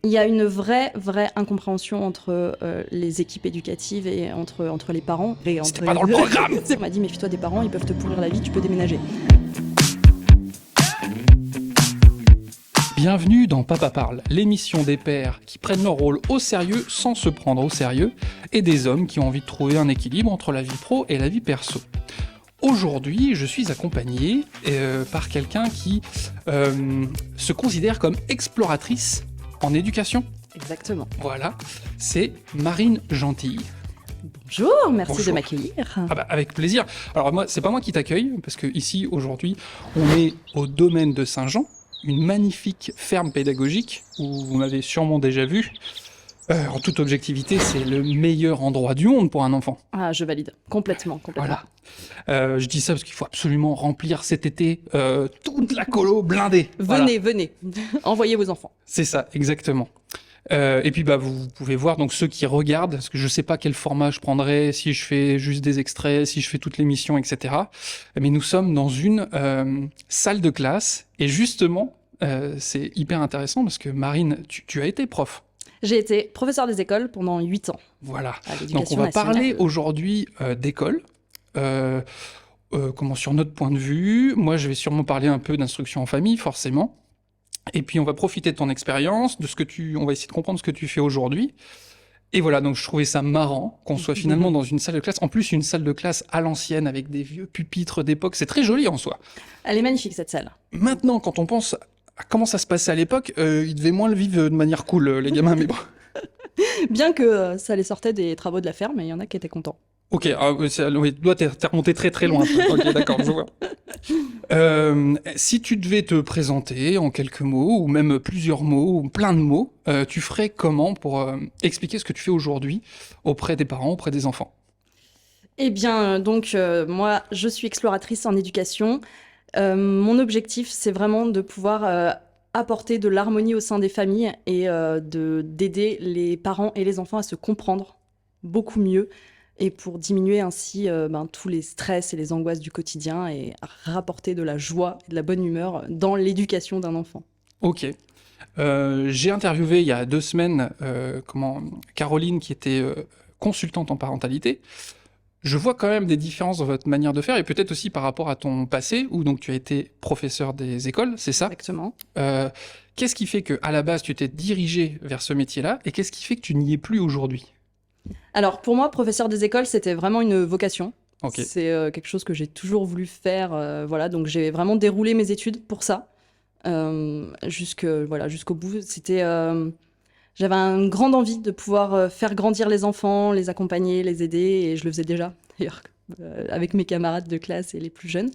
Il y a une vraie incompréhension entre les équipes éducatives et entre les parents. C'était pas dans le programme. On m'a dit, méfie-toi des parents, ils peuvent te pourrir la vie, tu peux déménager. Bienvenue dans Papa Parle, l'émission des pères qui prennent leur rôle au sérieux sans se prendre au sérieux, et des hommes qui ont envie de trouver un équilibre entre la vie pro et la vie perso. Aujourd'hui, je suis accompagné par quelqu'un qui se considère comme exploratrice en éducation. Exactement. Voilà, c'est Marine Gentille. Bonjour, merci Bonjour. de m'accueillir. Ah bah, avec plaisir. Alors moi, c'est pas moi qui t'accueille, parce que ici, aujourd'hui, on est au domaine de Saint-Jean, une magnifique ferme pédagogique, où vous m'avez sûrement déjà vu. En toute objectivité, c'est le meilleur endroit du monde pour un enfant. Ah, je valide. Complètement. Voilà. Je dis ça parce qu'il faut absolument remplir cet été toute la colo blindée. Voilà. Venez. Envoyez vos enfants. C'est ça, exactement. Et puis bah vous pouvez voir donc ceux qui regardent, parce que je sais pas quel format je prendrai, si je fais juste des extraits, si je fais toute l'émission, etc. Mais nous sommes dans une salle de classe, et justement c'est hyper intéressant parce que Marine, tu as été prof. J'ai été professeur des écoles pendant 8 ans. Voilà. À l'Éducation Donc on va nationale. parler aujourd'hui d'école. Comment sur notre point de vue. Moi, je vais sûrement parler un peu d'instruction en famille, forcément. Et puis, on va profiter de ton expérience, on va essayer de comprendre ce que tu fais aujourd'hui. Et voilà, donc je trouvais ça marrant qu'on soit finalement dans une salle de classe. En plus, une salle de classe à l'ancienne, avec des vieux pupitres d'époque. C'est très joli en soi. Elle est magnifique, cette salle. Maintenant, quand on pense à comment ça se passait à l'époque, ils devaient moins le vivre de manière cool, les gamins, mais bon. Bien que ça les sortait des travaux de la ferme, il y en a qui étaient contents. Ok, oui, toi, t'es remonté très très loin. Ok, d'accord, je vois. Si tu devais te présenter en quelques mots, ou même plusieurs mots, ou plein de mots, tu ferais comment pour expliquer ce que tu fais aujourd'hui auprès des parents, auprès des enfants? Eh bien, donc, moi, je suis exploratrice en éducation. Mon objectif, c'est vraiment de pouvoir apporter de l'harmonie au sein des familles et d'aider les parents et les enfants à se comprendre beaucoup mieux, et pour diminuer ainsi tous les stress et les angoisses du quotidien, et rapporter de la joie et de la bonne humeur dans l'éducation d'un enfant. Ok. J'ai interviewé il y a 2 semaines Caroline, qui était consultante en parentalité. Je vois quand même des différences dans votre manière de faire, et peut-être aussi par rapport à ton passé, où donc tu as été professeur des écoles, c'est ça? Exactement. Qu'est-ce qui fait que à la base tu t'es dirigé vers ce métier-là, et qu'est-ce qui fait que tu n'y es plus aujourd'hui? Alors, pour moi, professeur des écoles, c'était vraiment une vocation. Ok. C'est quelque chose que j'ai toujours voulu faire. Voilà, donc j'ai vraiment déroulé mes études pour ça, jusqu'au bout. J'avais une grande envie de pouvoir faire grandir les enfants, les accompagner, les aider, et je le faisais déjà, d'ailleurs, avec mes camarades de classe et les plus jeunes.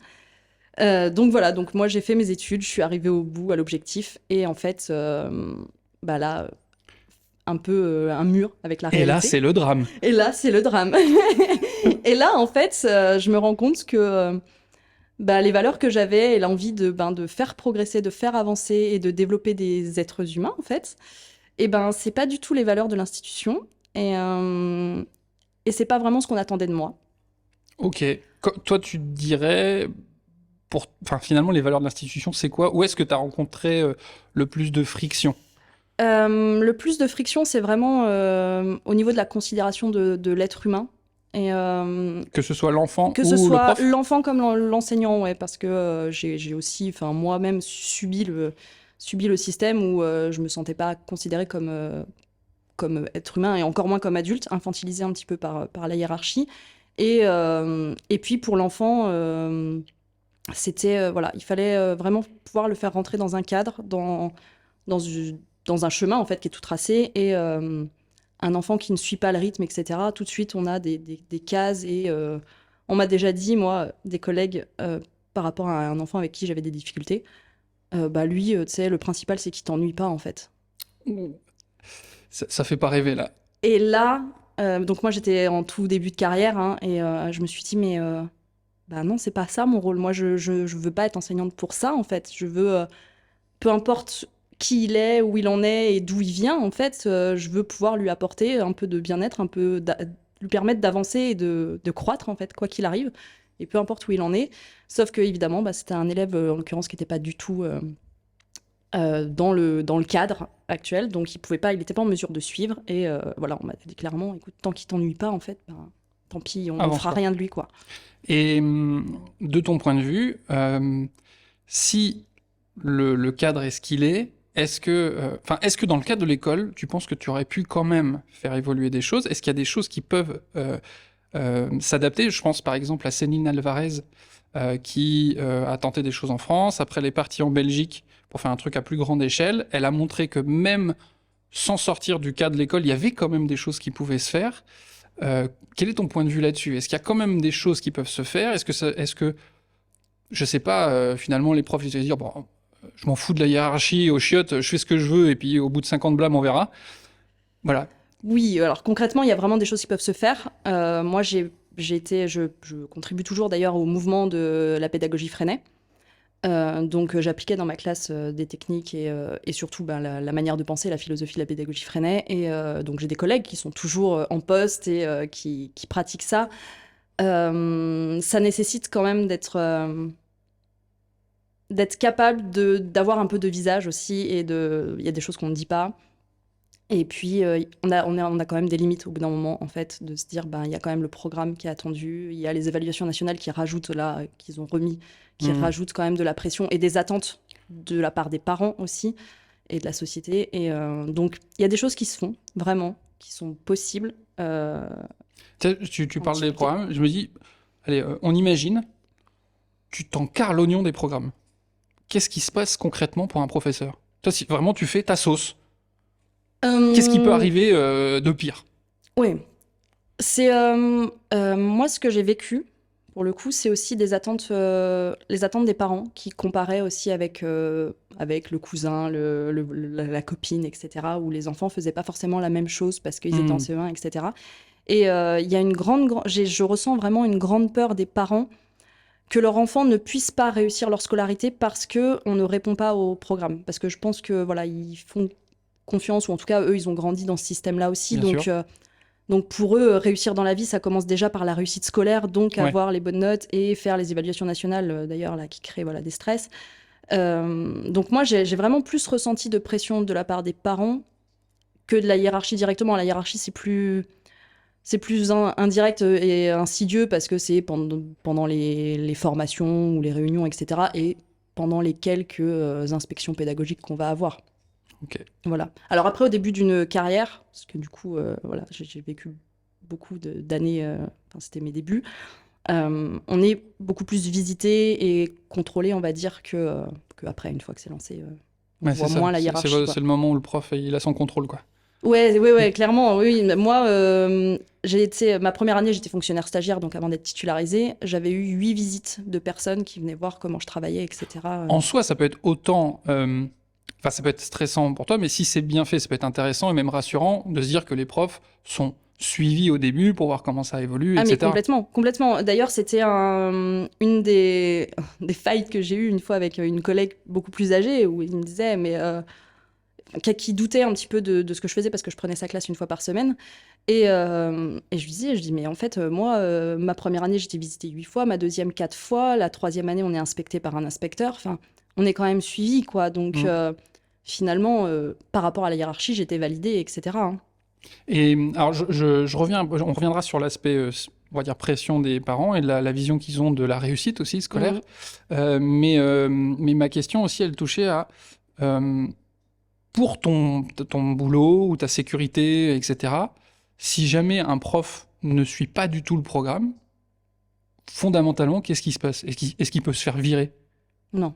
Donc voilà, donc moi j'ai fait mes études, je suis arrivée au bout, à l'objectif, et en fait, là, un peu un mur avec la Et réalité. là, c'est le drame. Et là, c'est le drame. Et là, en fait, je me rends compte que les valeurs que j'avais et l'envie de faire progresser, de faire avancer et de développer des êtres humains, en fait, c'est pas du tout les valeurs de l'institution. Et c'est pas vraiment ce qu'on attendait de moi. Ok. Toi, tu dirais, finalement, les valeurs de l'institution, c'est quoi? Où est-ce que tu as rencontré le plus de friction? Le plus de friction, c'est vraiment au niveau de la considération de l'être humain. Et, Que ce soit l'enfant que ou ce le soit prof? l'enfant comme l'enseignant, ouais, parce que j'ai aussi, moi-même, subi le système où je me sentais pas considérée comme être humain, et encore moins comme adulte, infantilisée un petit peu par la hiérarchie. Et puis pour l'enfant, c'était il fallait vraiment pouvoir le faire rentrer dans un cadre, dans un chemin en fait qui est tout tracé, et un enfant qui ne suit pas le rythme, etc. Tout de suite, on a des cases, et on m'a déjà dit, moi, des collègues, par rapport à un enfant avec qui j'avais des difficultés, lui, tu sais, le principal, c'est qu'il t'ennuie pas, en fait. Ça fait pas rêver, là. Et là, donc moi, j'étais en tout début de carrière, hein, et je me suis dit, mais non, c'est pas ça mon rôle. Moi, je veux pas être enseignante pour ça, en fait. Je veux, peu importe qui il est, où il en est et d'où il vient, en fait, je veux pouvoir lui apporter un peu de bien-être, lui permettre d'avancer et de croître, en fait, quoi qu'il arrive, et peu importe où il en est. Sauf que, évidemment, c'était un élève, en l'occurrence, qui n'était pas du tout dans le cadre. actuel, donc il n'était pas en mesure de suivre. Et voilà, on m'a dit clairement, écoute, tant qu'il t'ennuie pas, en fait, ben, tant pis, on ne fera rien de lui, quoi. Et de ton point de vue, si le cadre est ce qu'il est, est-ce que dans le cadre de l'école, tu penses que tu aurais pu quand même faire évoluer des choses? Est-ce qu'il y a des choses qui peuvent s'adapter? Je pense par exemple à Céline Alvarez, qui a tenté des choses en France. Après, elle est partie en Belgique pour faire un truc à plus grande échelle. Elle a montré que même sans sortir du cadre de l'école, il y avait quand même des choses qui pouvaient se faire. Quel est ton point de vue là-dessus? Est-ce qu'il y a quand même des choses qui peuvent se faire? Est-ce que je sais pas, finalement, les profs, ils vont dire, bon, je m'en fous de la hiérarchie, aux chiottes, je fais ce que je veux, et puis au bout de 50 blâmes, on verra. Voilà. Oui, alors concrètement, il y a vraiment des choses qui peuvent se faire. Moi, je contribue toujours d'ailleurs au mouvement de la pédagogie Freinet. Donc j'appliquais dans ma classe des techniques et surtout la manière de penser, la philosophie de la pédagogie Freinet. Et donc j'ai des collègues qui sont toujours en poste et qui pratiquent ça. Ça nécessite quand même d'être capable d'avoir un peu de visage aussi. Et il y a des choses qu'on ne dit pas. Et puis, on a quand même des limites au bout d'un moment, en fait, de se dire, il y a quand même le programme qui est attendu, il y a les évaluations nationales qui rajoutent, là, qu'ils ont remis, qui rajoutent quand même de la pression et des attentes de la part des parents aussi, et de la société. Et donc, il y a des choses qui se font, vraiment, qui sont possibles. Tu parles des programmes, je me dis, allez, on imagine, tu t'encarres l'oignon des programmes. Qu'est-ce qui se passe concrètement pour un professeur? Toi, si vraiment tu fais ta sauce, qu'est-ce qui peut arriver de pire? Oui. C'est moi ce que j'ai vécu, pour le coup, c'est aussi les attentes des parents qui comparaient aussi avec le cousin, la copine, etc., où les enfants faisaient pas forcément la même chose parce qu'ils étaient en CE1, etc. Et il y a je ressens vraiment une grande peur des parents que leur enfant ne puisse pas réussir leur scolarité parce qu'on ne répond pas au programme. Parce que je pense que voilà, ils font confiance, ou en tout cas, eux, ils ont grandi dans ce système-là aussi. Donc pour eux, réussir dans la vie, ça commence déjà par la réussite scolaire, donc avoir les bonnes notes et faire les évaluations nationales, d'ailleurs, là, qui créent des stress. Donc moi, j'ai vraiment plus ressenti de pression de la part des parents que de la hiérarchie directement. La hiérarchie, c'est plus indirect et insidieux parce que c'est pendant les formations ou les réunions, etc. et pendant les quelques inspections pédagogiques qu'on va avoir. Okay. Voilà. Alors après, au début d'une carrière, parce que du coup, j'ai vécu beaucoup d'années, c'était mes débuts, on est beaucoup plus visité et contrôlé, on va dire, qu'après, une fois que c'est lancé, on voit moins la hiérarchie. C'est le moment où le prof, il a son contrôle, quoi. Ouais, clairement. Oui. Moi, ma première année, j'étais fonctionnaire stagiaire, donc avant d'être titularisée, j'avais eu 8 visites de personnes qui venaient voir comment je travaillais, etc. En soi, ça peut être autant... Enfin, ça peut être stressant pour toi, mais si c'est bien fait, ça peut être intéressant et même rassurant de se dire que les profs sont suivis au début pour voir comment ça évolue, etc. Mais complètement. D'ailleurs, c'était une des fights que j'ai eues une fois avec une collègue beaucoup plus âgée, où il me disait, qui doutait un petit peu de ce que je faisais parce que je prenais sa classe une fois par semaine. Et je lui dis, mais en fait, moi, ma première année, j'étais visitée 8 fois, ma deuxième 4 fois, la troisième année, on est inspecté par un inspecteur. Enfin, on est quand même suivi, quoi. Donc, finalement, par rapport à la hiérarchie, j'étais validée, etc. Et alors, on reviendra sur l'aspect, on va dire, pression des parents et de la vision qu'ils ont de la réussite aussi scolaire. Mais ma question aussi, elle touchait à... pour ton boulot ou ta sécurité, etc., si jamais un prof ne suit pas du tout le programme, fondamentalement, qu'est-ce qui se passe? Est-ce qu'il peut se faire virer? Non.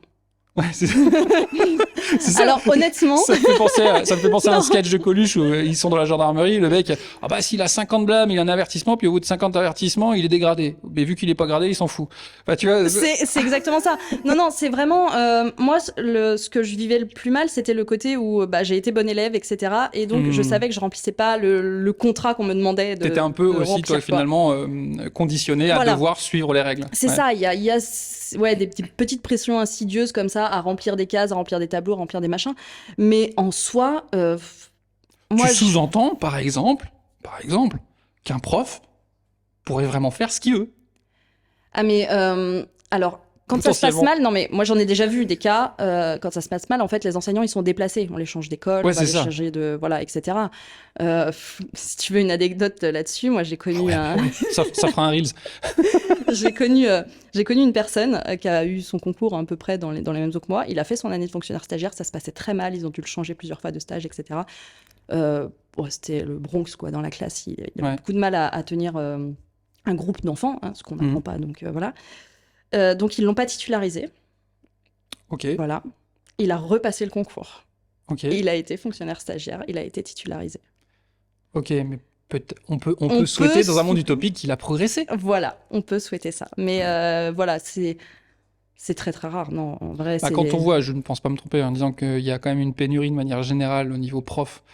Ouais, c'est ça. Alors honnêtement, ça me fait penser à un sketch de Coluche où ils sont dans la gendarmerie, le mec, s'il a 50 blâmes, il a un avertissement, puis au bout de 50 avertissements, il est dégradé. Mais vu qu'il est pas gradé, il s'en fout. Enfin, tu vois, c'est exactement ça. Non, c'est vraiment moi ce que je vivais le plus mal, c'était le côté où j'ai été bonne élève, etc. Et donc je savais que je remplissais pas le contrat qu'on me demandait de. T'étais un peu aussi remplir, toi finalement conditionné à devoir suivre les règles. C'est ça. Il y a des petites pressions insidieuses comme ça à remplir des cases, à remplir des tableaux, à remplir des machins. Mais en soi, moi, tu sous-entends, par exemple, qu'un prof pourrait vraiment faire ce qu'il veut. Ah mais alors quand ça se passe Potentiellement. mal, non mais moi j'en ai déjà vu des cas, quand ça se passe mal, en fait les enseignants ils sont déplacés, on les change d'école, Ouais, on va c'est les ça. changer de, voilà, etc. Si tu veux une anecdote là-dessus, moi j'ai connu Ça fera un Reels. j'ai connu une personne qui a eu son concours à peu près dans les mêmes eaux que moi. Il a fait son année de fonctionnaire stagiaire, ça se passait très mal, ils ont dû le changer plusieurs fois de stage, etc. C'était le Bronx quoi dans la classe, il a Ouais. beaucoup de mal à tenir un groupe d'enfants, hein, ce qu'on n'apprend pas, donc voilà. Donc ils l'ont pas titularisé. Ok, Voilà. Il a repassé le concours. ok, Et il a été fonctionnaire stagiaire. Il a été titularisé. ok, mais on peut On souhaiter peut dans un monde sou- utopique qu'il a progressé. Voilà, on peut souhaiter ça. Mais voilà, c'est très très rare. Non, en vrai, Bah, c'est. quand on voit, je ne pense pas me tromper en disant qu'il y a quand même une pénurie de manière générale au niveau prof.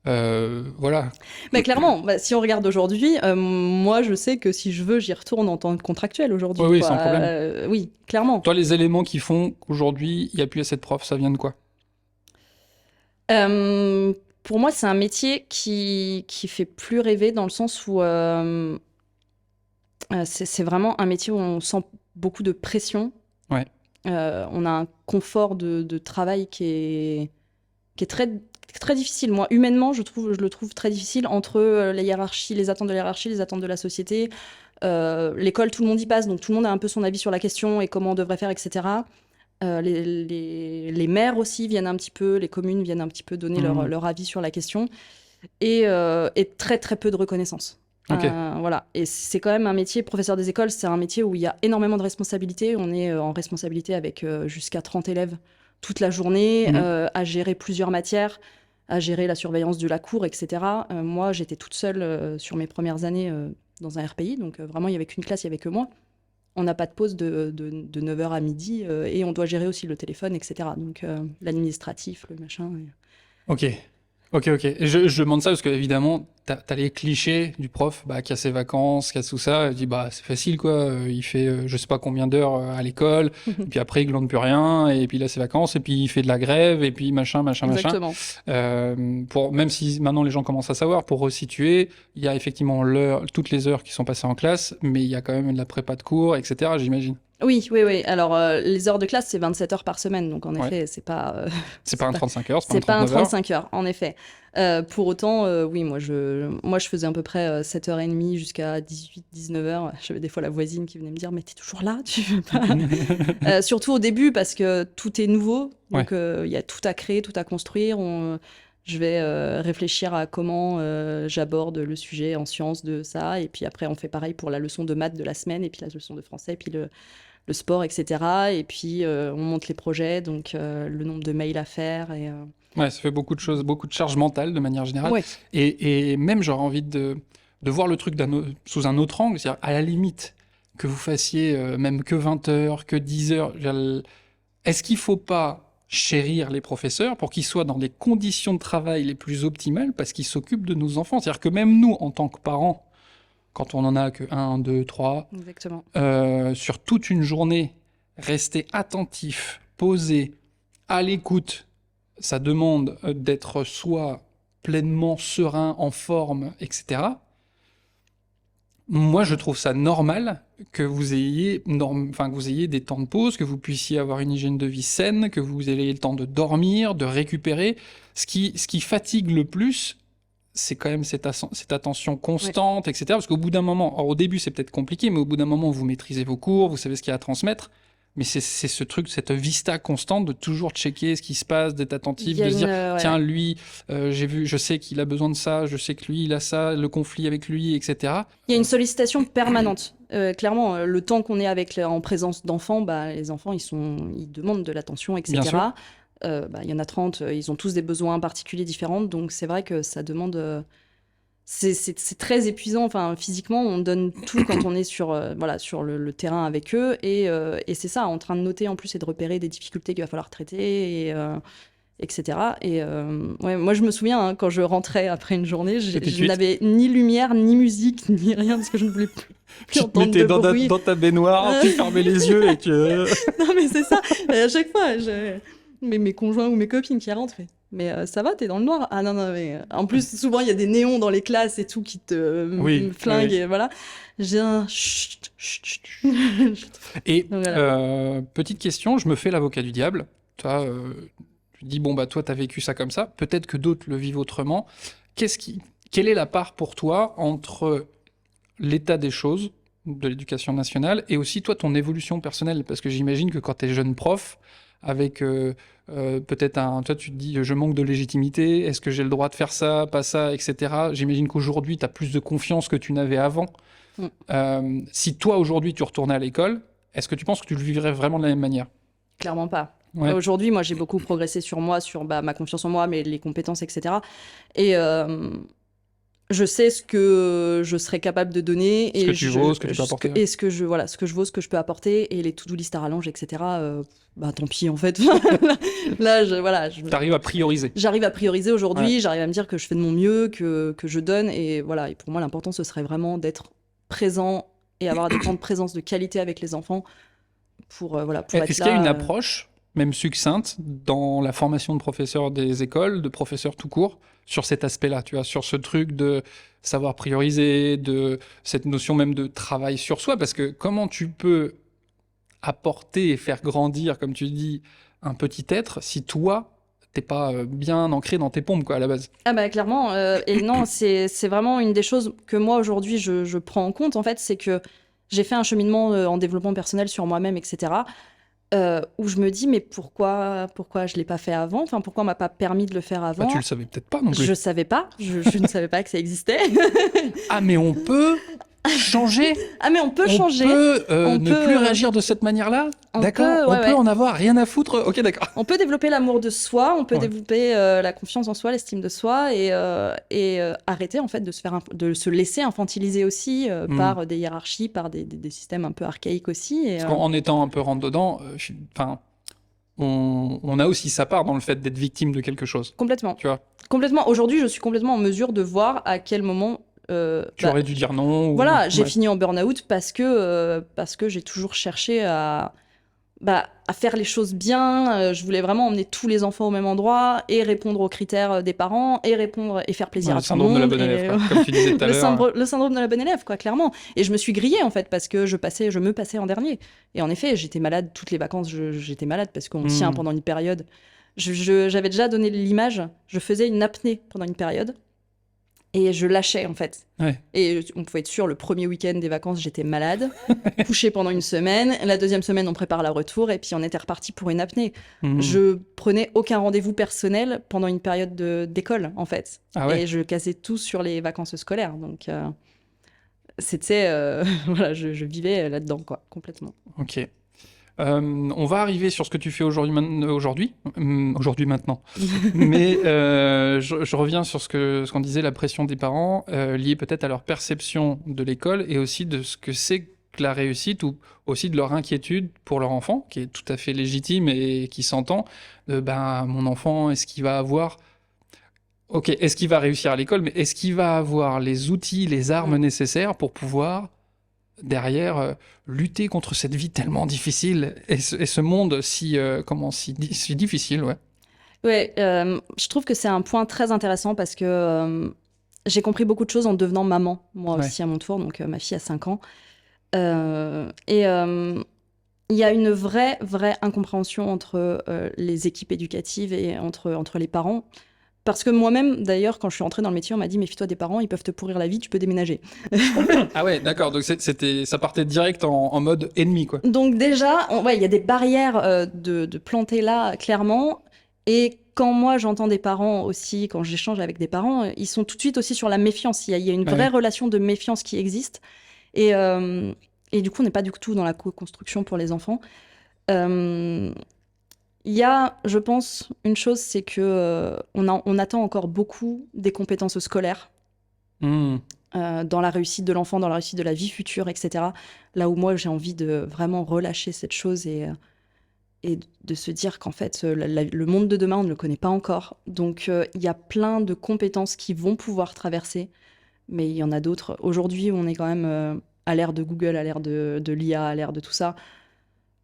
Voilà. Mais clairement, si on regarde aujourd'hui, moi je sais que si je veux, j'y retourne en tant que contractuel aujourd'hui. Oui, oui, Quoi. sans problème. Oui, clairement. Toi, les éléments qui font qu'aujourd'hui, il n'y a plus assez de profs, ça vient de quoi? Pour moi, c'est un métier qui fait plus rêver dans le sens où c'est vraiment un métier où on sent beaucoup de pression. Ouais. On a un confort de travail qui est très, très difficile. Moi, humainement, je le trouve très difficile entre la hiérarchie, les attentes de la hiérarchie, les attentes de la société. L'école, tout le monde y passe, donc tout le monde a un peu son avis sur la question et comment on devrait faire, etc. Les maires aussi viennent un petit peu, les communes viennent un petit peu donner leur avis sur la question. Et très, très peu de reconnaissance. Ok. Voilà. Et c'est quand même un métier, professeur des écoles, c'est un métier où il y a énormément de responsabilités. On est en responsabilité avec jusqu'à 30 élèves toute la journée, à gérer plusieurs matières, à gérer la surveillance de la cour, etc. Moi, j'étais toute seule sur mes premières années dans un RPI, donc vraiment, il n'y avait qu'une classe, il n'y avait que moi. On n'a pas de pause de 9h à midi et on doit gérer aussi le téléphone, etc. Donc l'administratif, le machin. Ok. Ok, ok. Et je demande ça parce que, évidemment, t'as les clichés du prof qui a ses vacances, qui a tout ça. Il dit, bah, c'est facile, quoi. Il fait je sais pas combien d'heures à l'école, et puis après, il glande plus rien, et puis il a ses vacances, et puis il fait de la grève, et puis machin. Exactement. Même si maintenant les gens commencent à savoir, pour resituer, il y a effectivement toutes les heures qui sont passées en classe, mais il y a quand même de la prépa de cours, etc., j'imagine. Oui, oui, oui. Alors, les heures de classe, c'est 27 heures par semaine. Donc, en effet, c'est pas... C'est pas un 35 heures, c'est pas un 39 heures. 35 heures, en effet. Pour autant, oui, moi, je faisais à peu près 7h30 jusqu'à 18-19h. J'avais des fois la voisine qui venait me dire « Mais t'es toujours là, tu veux pas ?» Surtout au début, parce que tout est nouveau. Donc, il y a tout à créer, tout à construire. Je vais réfléchir à comment j'aborde le sujet en sciences de ça. Et puis après, on fait pareil pour la leçon de maths de la semaine, et puis la leçon de français, et puis le sport, etc. Et puis, on monte les projets, donc le nombre de mails à faire. Ouais, ça fait beaucoup de choses, beaucoup de charges mentales de manière générale. Ouais. Et même, j'aurais envie de voir le truc sous un autre angle. C'est-à-dire, à la limite, que vous fassiez même que 20 heures, que 10 heures, est-ce qu'il ne faut pas chérir les professeurs pour qu'ils soient dans des conditions de travail les plus optimales parce qu'ils s'occupent de nos enfants? C'est-à-dire que même nous, en tant que parents, quand on en a que 1, 2, 3, Exactement. sur toute une journée, rester attentif, posé, à l'écoute, ça demande d'être soit pleinement serein, en forme, etc. Moi, je trouve ça normal que vous ayez, que vous ayez des temps de pause, que vous puissiez avoir une hygiène de vie saine, que vous ayez le temps de dormir, de récupérer. Ce qui fatigue le plus, c'est quand même cette attention constante, etc. Parce qu'au bout d'un moment, alors au début c'est peut-être compliqué, mais au bout d'un moment vous maîtrisez vos cours, vous savez ce qu'il y a à transmettre. Mais c'est ce truc, cette vista constante de toujours checker ce qui se passe, d'être attentif, de se dire tiens lui, je sais qu'il a besoin de ça, je sais que lui il a ça, le conflit avec lui, etc. Il y a une sollicitation permanente. Clairement, le temps qu'on est en présence d'enfants, les enfants ils demandent de l'attention, etc. Bien sûr. Il y en a 30, ils ont tous des besoins particuliers différents, donc c'est vrai que ça demande... C'est très épuisant, enfin, physiquement, on donne tout quand on est sur le terrain avec eux, et c'est ça, en train de noter en plus et de repérer des difficultés qu'il va falloir traiter, etc. Et moi, je me souviens, quand je rentrais après une journée, je n'avais ni lumière, ni musique, ni rien, parce que je ne voulais plus Tu te entendre mettais de bruit. dans ta baignoire, tu fermais les yeux et tu... Non, mais c'est ça. Et à chaque fois, mes conjoints ou mes copines qui rentrent, Mais ça va, t'es dans le noir. Ah non, non, mais en plus, souvent, il y a des néons dans les classes et tout qui te Oui, flinguent, oui. et voilà. J'ai un chut, chut, chut. Et Donc, voilà. petite question, je me fais l'avocat du diable. Toi, tu dis, bon, bah, toi, t'as vécu ça comme ça. Peut-être que d'autres le vivent autrement. Quelle est la part pour toi entre l'état des choses de l'éducation nationale et aussi, toi, ton évolution personnelle? Parce que j'imagine que quand t'es jeune prof, avec peut-être toi, tu te dis, je manque de légitimité, est-ce que j'ai le droit de faire ça, pas ça, etc. J'imagine qu'aujourd'hui, t'as plus de confiance que tu n'avais avant. Mm. Si toi, aujourd'hui, tu retournais à l'école, est-ce que tu penses que tu le vivrais vraiment de la même manière? Clairement pas. Ouais. Aujourd'hui, moi, j'ai beaucoup progressé sur moi, sur ma confiance en moi, mais les compétences, etc. Et je sais ce que je serais capable de donner Ce que tu vaux, ce que tu peux apporter. et ce que je voilà, ce que je vaux, ce que je peux apporter et les to-do list à rallonge, etc. Bah tant pis en fait. Là, T'arrives à prioriser. j'arrive à prioriser aujourd'hui, Ouais. j'arrive à me dire que je fais de mon mieux, que je donne et voilà. Et pour moi, l'important ce serait vraiment d'être présent et avoir des temps de présence de qualité avec les enfants pour voilà pour être Est-ce qu'il y a une là. approche, même succincte, dans la formation de professeurs des écoles, de professeurs tout court, sur cet aspect-là, tu vois, sur ce truc de savoir prioriser, de cette notion même de travail sur soi, parce que comment tu peux apporter et faire grandir, comme tu dis, un petit être si toi, t'es pas bien ancré dans tes pompes, quoi, à la base. Ah bah clairement, et non, c'est vraiment une des choses que moi aujourd'hui je prends en compte en fait, c'est que j'ai fait un cheminement en développement personnel sur moi-même, etc. Où je me dis mais pourquoi je l'ai pas fait avant, enfin pourquoi on m'a pas permis de le faire Bah, tu avant. le savais peut-être pas non Je plus. savais pas, je ne savais pas que ça existait. Ah, mais on peut changer. Ah mais on peut On changer, peut on ne peut, plus réagir de cette manière-là. on D'accord. peut, On ouais peut ouais. en avoir rien à foutre. Ok, d'accord. On peut développer l'amour de soi, on peut Ouais. développer la confiance en soi, l'estime de soi et arrêter en fait de se laisser infantiliser aussi Hmm. par des hiérarchies, par des systèmes un peu archaïques aussi. Et, Parce qu'en étant un peu rentre dedans, enfin, on a aussi sa part dans le fait d'être victime de quelque chose. complètement. Tu vois. Complètement. Aujourd'hui, je suis complètement en mesure de voir à quel moment. Tu aurais dû dire non. Voilà, j'ai Ouais. fini en burn-out parce que j'ai toujours cherché à faire les choses bien. Je voulais vraiment emmener tous les enfants au même endroit et répondre aux critères des parents et répondre et faire plaisir Ouais, à le tout le syndrome de la monde. bonne élève, Et quoi, comme tu disais tout à l'heure. le syndrome de la bonne élève, quoi, clairement. Et je me suis grillée en fait parce que je me passais en dernier. Et en effet, j'étais malade toutes les vacances. J'étais malade parce qu'on tient Hmm. pendant une période. J'avais déjà donné l'image. Je faisais une apnée pendant une période. Et je lâchais en fait. Ouais. Et on pouvait être sûr, le premier week-end des vacances, j'étais malade, couchée pendant une semaine. La deuxième semaine, on prépare le retour et puis on était reparti pour une apnée. Hmm. Je prenais aucun rendez-vous personnel pendant une période d'école en fait. Ah ouais. Et je casais tout sur les vacances scolaires. Donc c'était. Voilà, je vivais là-dedans quoi, complètement. Ok. On va arriver sur ce que tu fais aujourd'hui maintenant. Mais je reviens sur ce qu'on disait, la pression des parents, liée peut-être à leur perception de l'école et aussi de ce que c'est que la réussite ou aussi de leur inquiétude pour leur enfant, qui est tout à fait légitime et qui s'entend. Ben, mon enfant, est-ce qu'il va avoir... Ok, est-ce qu'il va réussir à l'école, mais est-ce qu'il va avoir les outils, les armes nécessaires pour pouvoir derrière lutter contre cette vie tellement difficile et ce monde si difficile, ouais. Ouais, je trouve que c'est un point très intéressant parce que j'ai compris beaucoup de choses en devenant maman, moi Ouais. aussi à mon tour. Donc ma fille a 5 ans. Il y a une vraie incompréhension entre les équipes éducatives et entre les parents. Parce que moi-même, d'ailleurs, quand je suis entrée dans le métier, on m'a dit méfie-toi des parents, ils peuvent te pourrir la vie, tu peux déménager. Ah ouais, d'accord. Donc ça partait direct en mode ennemi, quoi. Donc déjà, ouais, il y a des barrières de planter là, clairement. Et quand moi, j'entends des parents aussi, quand j'échange avec des parents, ils sont tout de suite aussi sur la méfiance. Il y a une vraie Ouais. relation de méfiance qui existe. Et, et du coup, on n'est pas du tout dans la co-construction pour les enfants. Il y a, je pense, une chose, c'est que on attend encore beaucoup des compétences scolaires Hmm. dans la réussite de l'enfant, dans la réussite de la vie future, etc. Là où moi, j'ai envie de vraiment relâcher cette chose et de se dire qu'en fait, le monde de demain, on ne le connaît pas encore. Donc, il y a plein de compétences qui vont pouvoir traverser, mais il y en a d'autres. Aujourd'hui, on est quand même à l'ère de Google, à l'ère de l'IA, à l'ère de tout ça.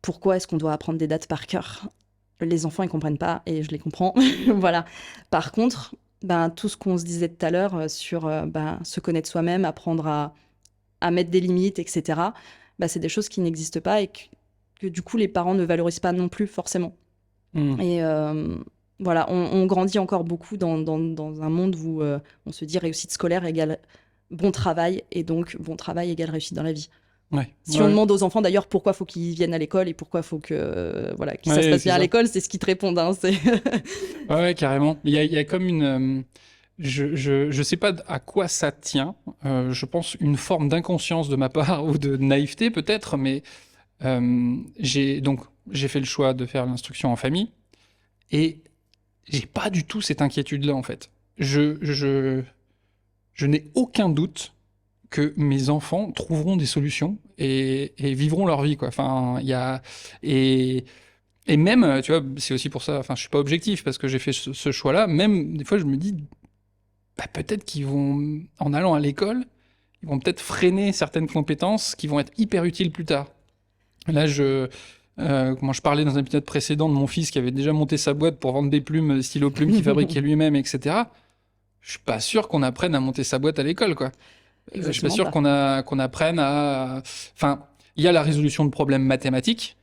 Pourquoi est-ce qu'on doit apprendre des dates par cœur ? les enfants, ils comprennent pas et je les comprends. Voilà. Par contre, tout ce qu'on se disait tout à l'heure sur se connaître soi-même, apprendre à mettre des limites, etc., c'est des choses qui n'existent pas et que du coup, les parents ne valorisent pas non plus forcément. Et voilà, on grandit encore beaucoup dans un monde où on se dit réussite scolaire égale bon travail, et donc bon travail égale réussite dans la vie. Si on demande aux enfants d'ailleurs pourquoi faut qu'ils viennent à l'école et pourquoi faut que qu'ils ça se passe bien à l'école, c'est ce qu'ils te répondent. Hein, ouais, carrément. Il y a comme une... je sais pas à quoi ça tient. Je pense une forme d'inconscience de ma part ou de naïveté peut-être, mais j'ai fait le choix de faire l'instruction en famille et j'ai pas du tout cette inquiétude-là en fait. Je n'ai aucun doute que mes enfants trouveront des solutions et vivront leur vie, quoi. Enfin, il y a et même, tu vois, c'est aussi pour ça. Enfin, je suis pas objectif parce que j'ai fait ce choix-là. Même des fois, je me dis, peut-être qu'ils vont, en allant à l'école, ils vont peut-être freiner certaines compétences qui vont être hyper utiles plus tard. Là, comment je parlais dans un épisode précédent de mon fils qui avait déjà monté sa boîte pour vendre des plumes, stylo plumes qu'il fabriquait lui-même, etc. Je suis pas sûr qu'on apprenne à monter sa boîte à l'école, quoi. Je suis pas sûr qu'on apprenne à... Enfin, il y a la résolution de problèmes mathématiques,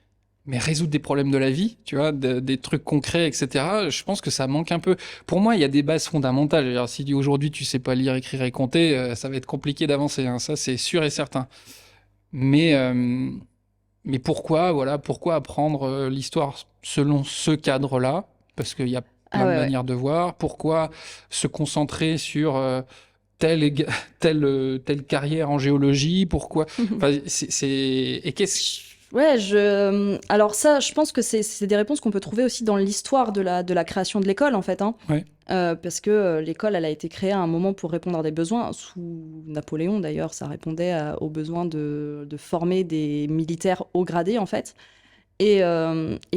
mais résoudre des problèmes de la vie, tu vois, des trucs concrets, etc., je pense que ça manque un peu. Pour moi, il y a des bases fondamentales. Alors, si aujourd'hui tu sais pas lire, écrire et compter, ça va être compliqué d'avancer, hein, ça c'est sûr et certain. Mais pourquoi apprendre l'histoire selon ce cadre-là? Parce qu'il y a plein de manières de voir. Pourquoi se concentrer sur telle carrière en géologie? Pourquoi et qu'est-ce... Ouais, alors ça, je pense que c'est des réponses qu'on peut trouver aussi dans l'histoire de la création de l'école, en fait. Hein. Ouais. Parce que l'école, elle a été créée à un moment pour répondre à des besoins. Sous Napoléon, d'ailleurs, ça répondait aux besoins de former des militaires haut gradés, en fait. Et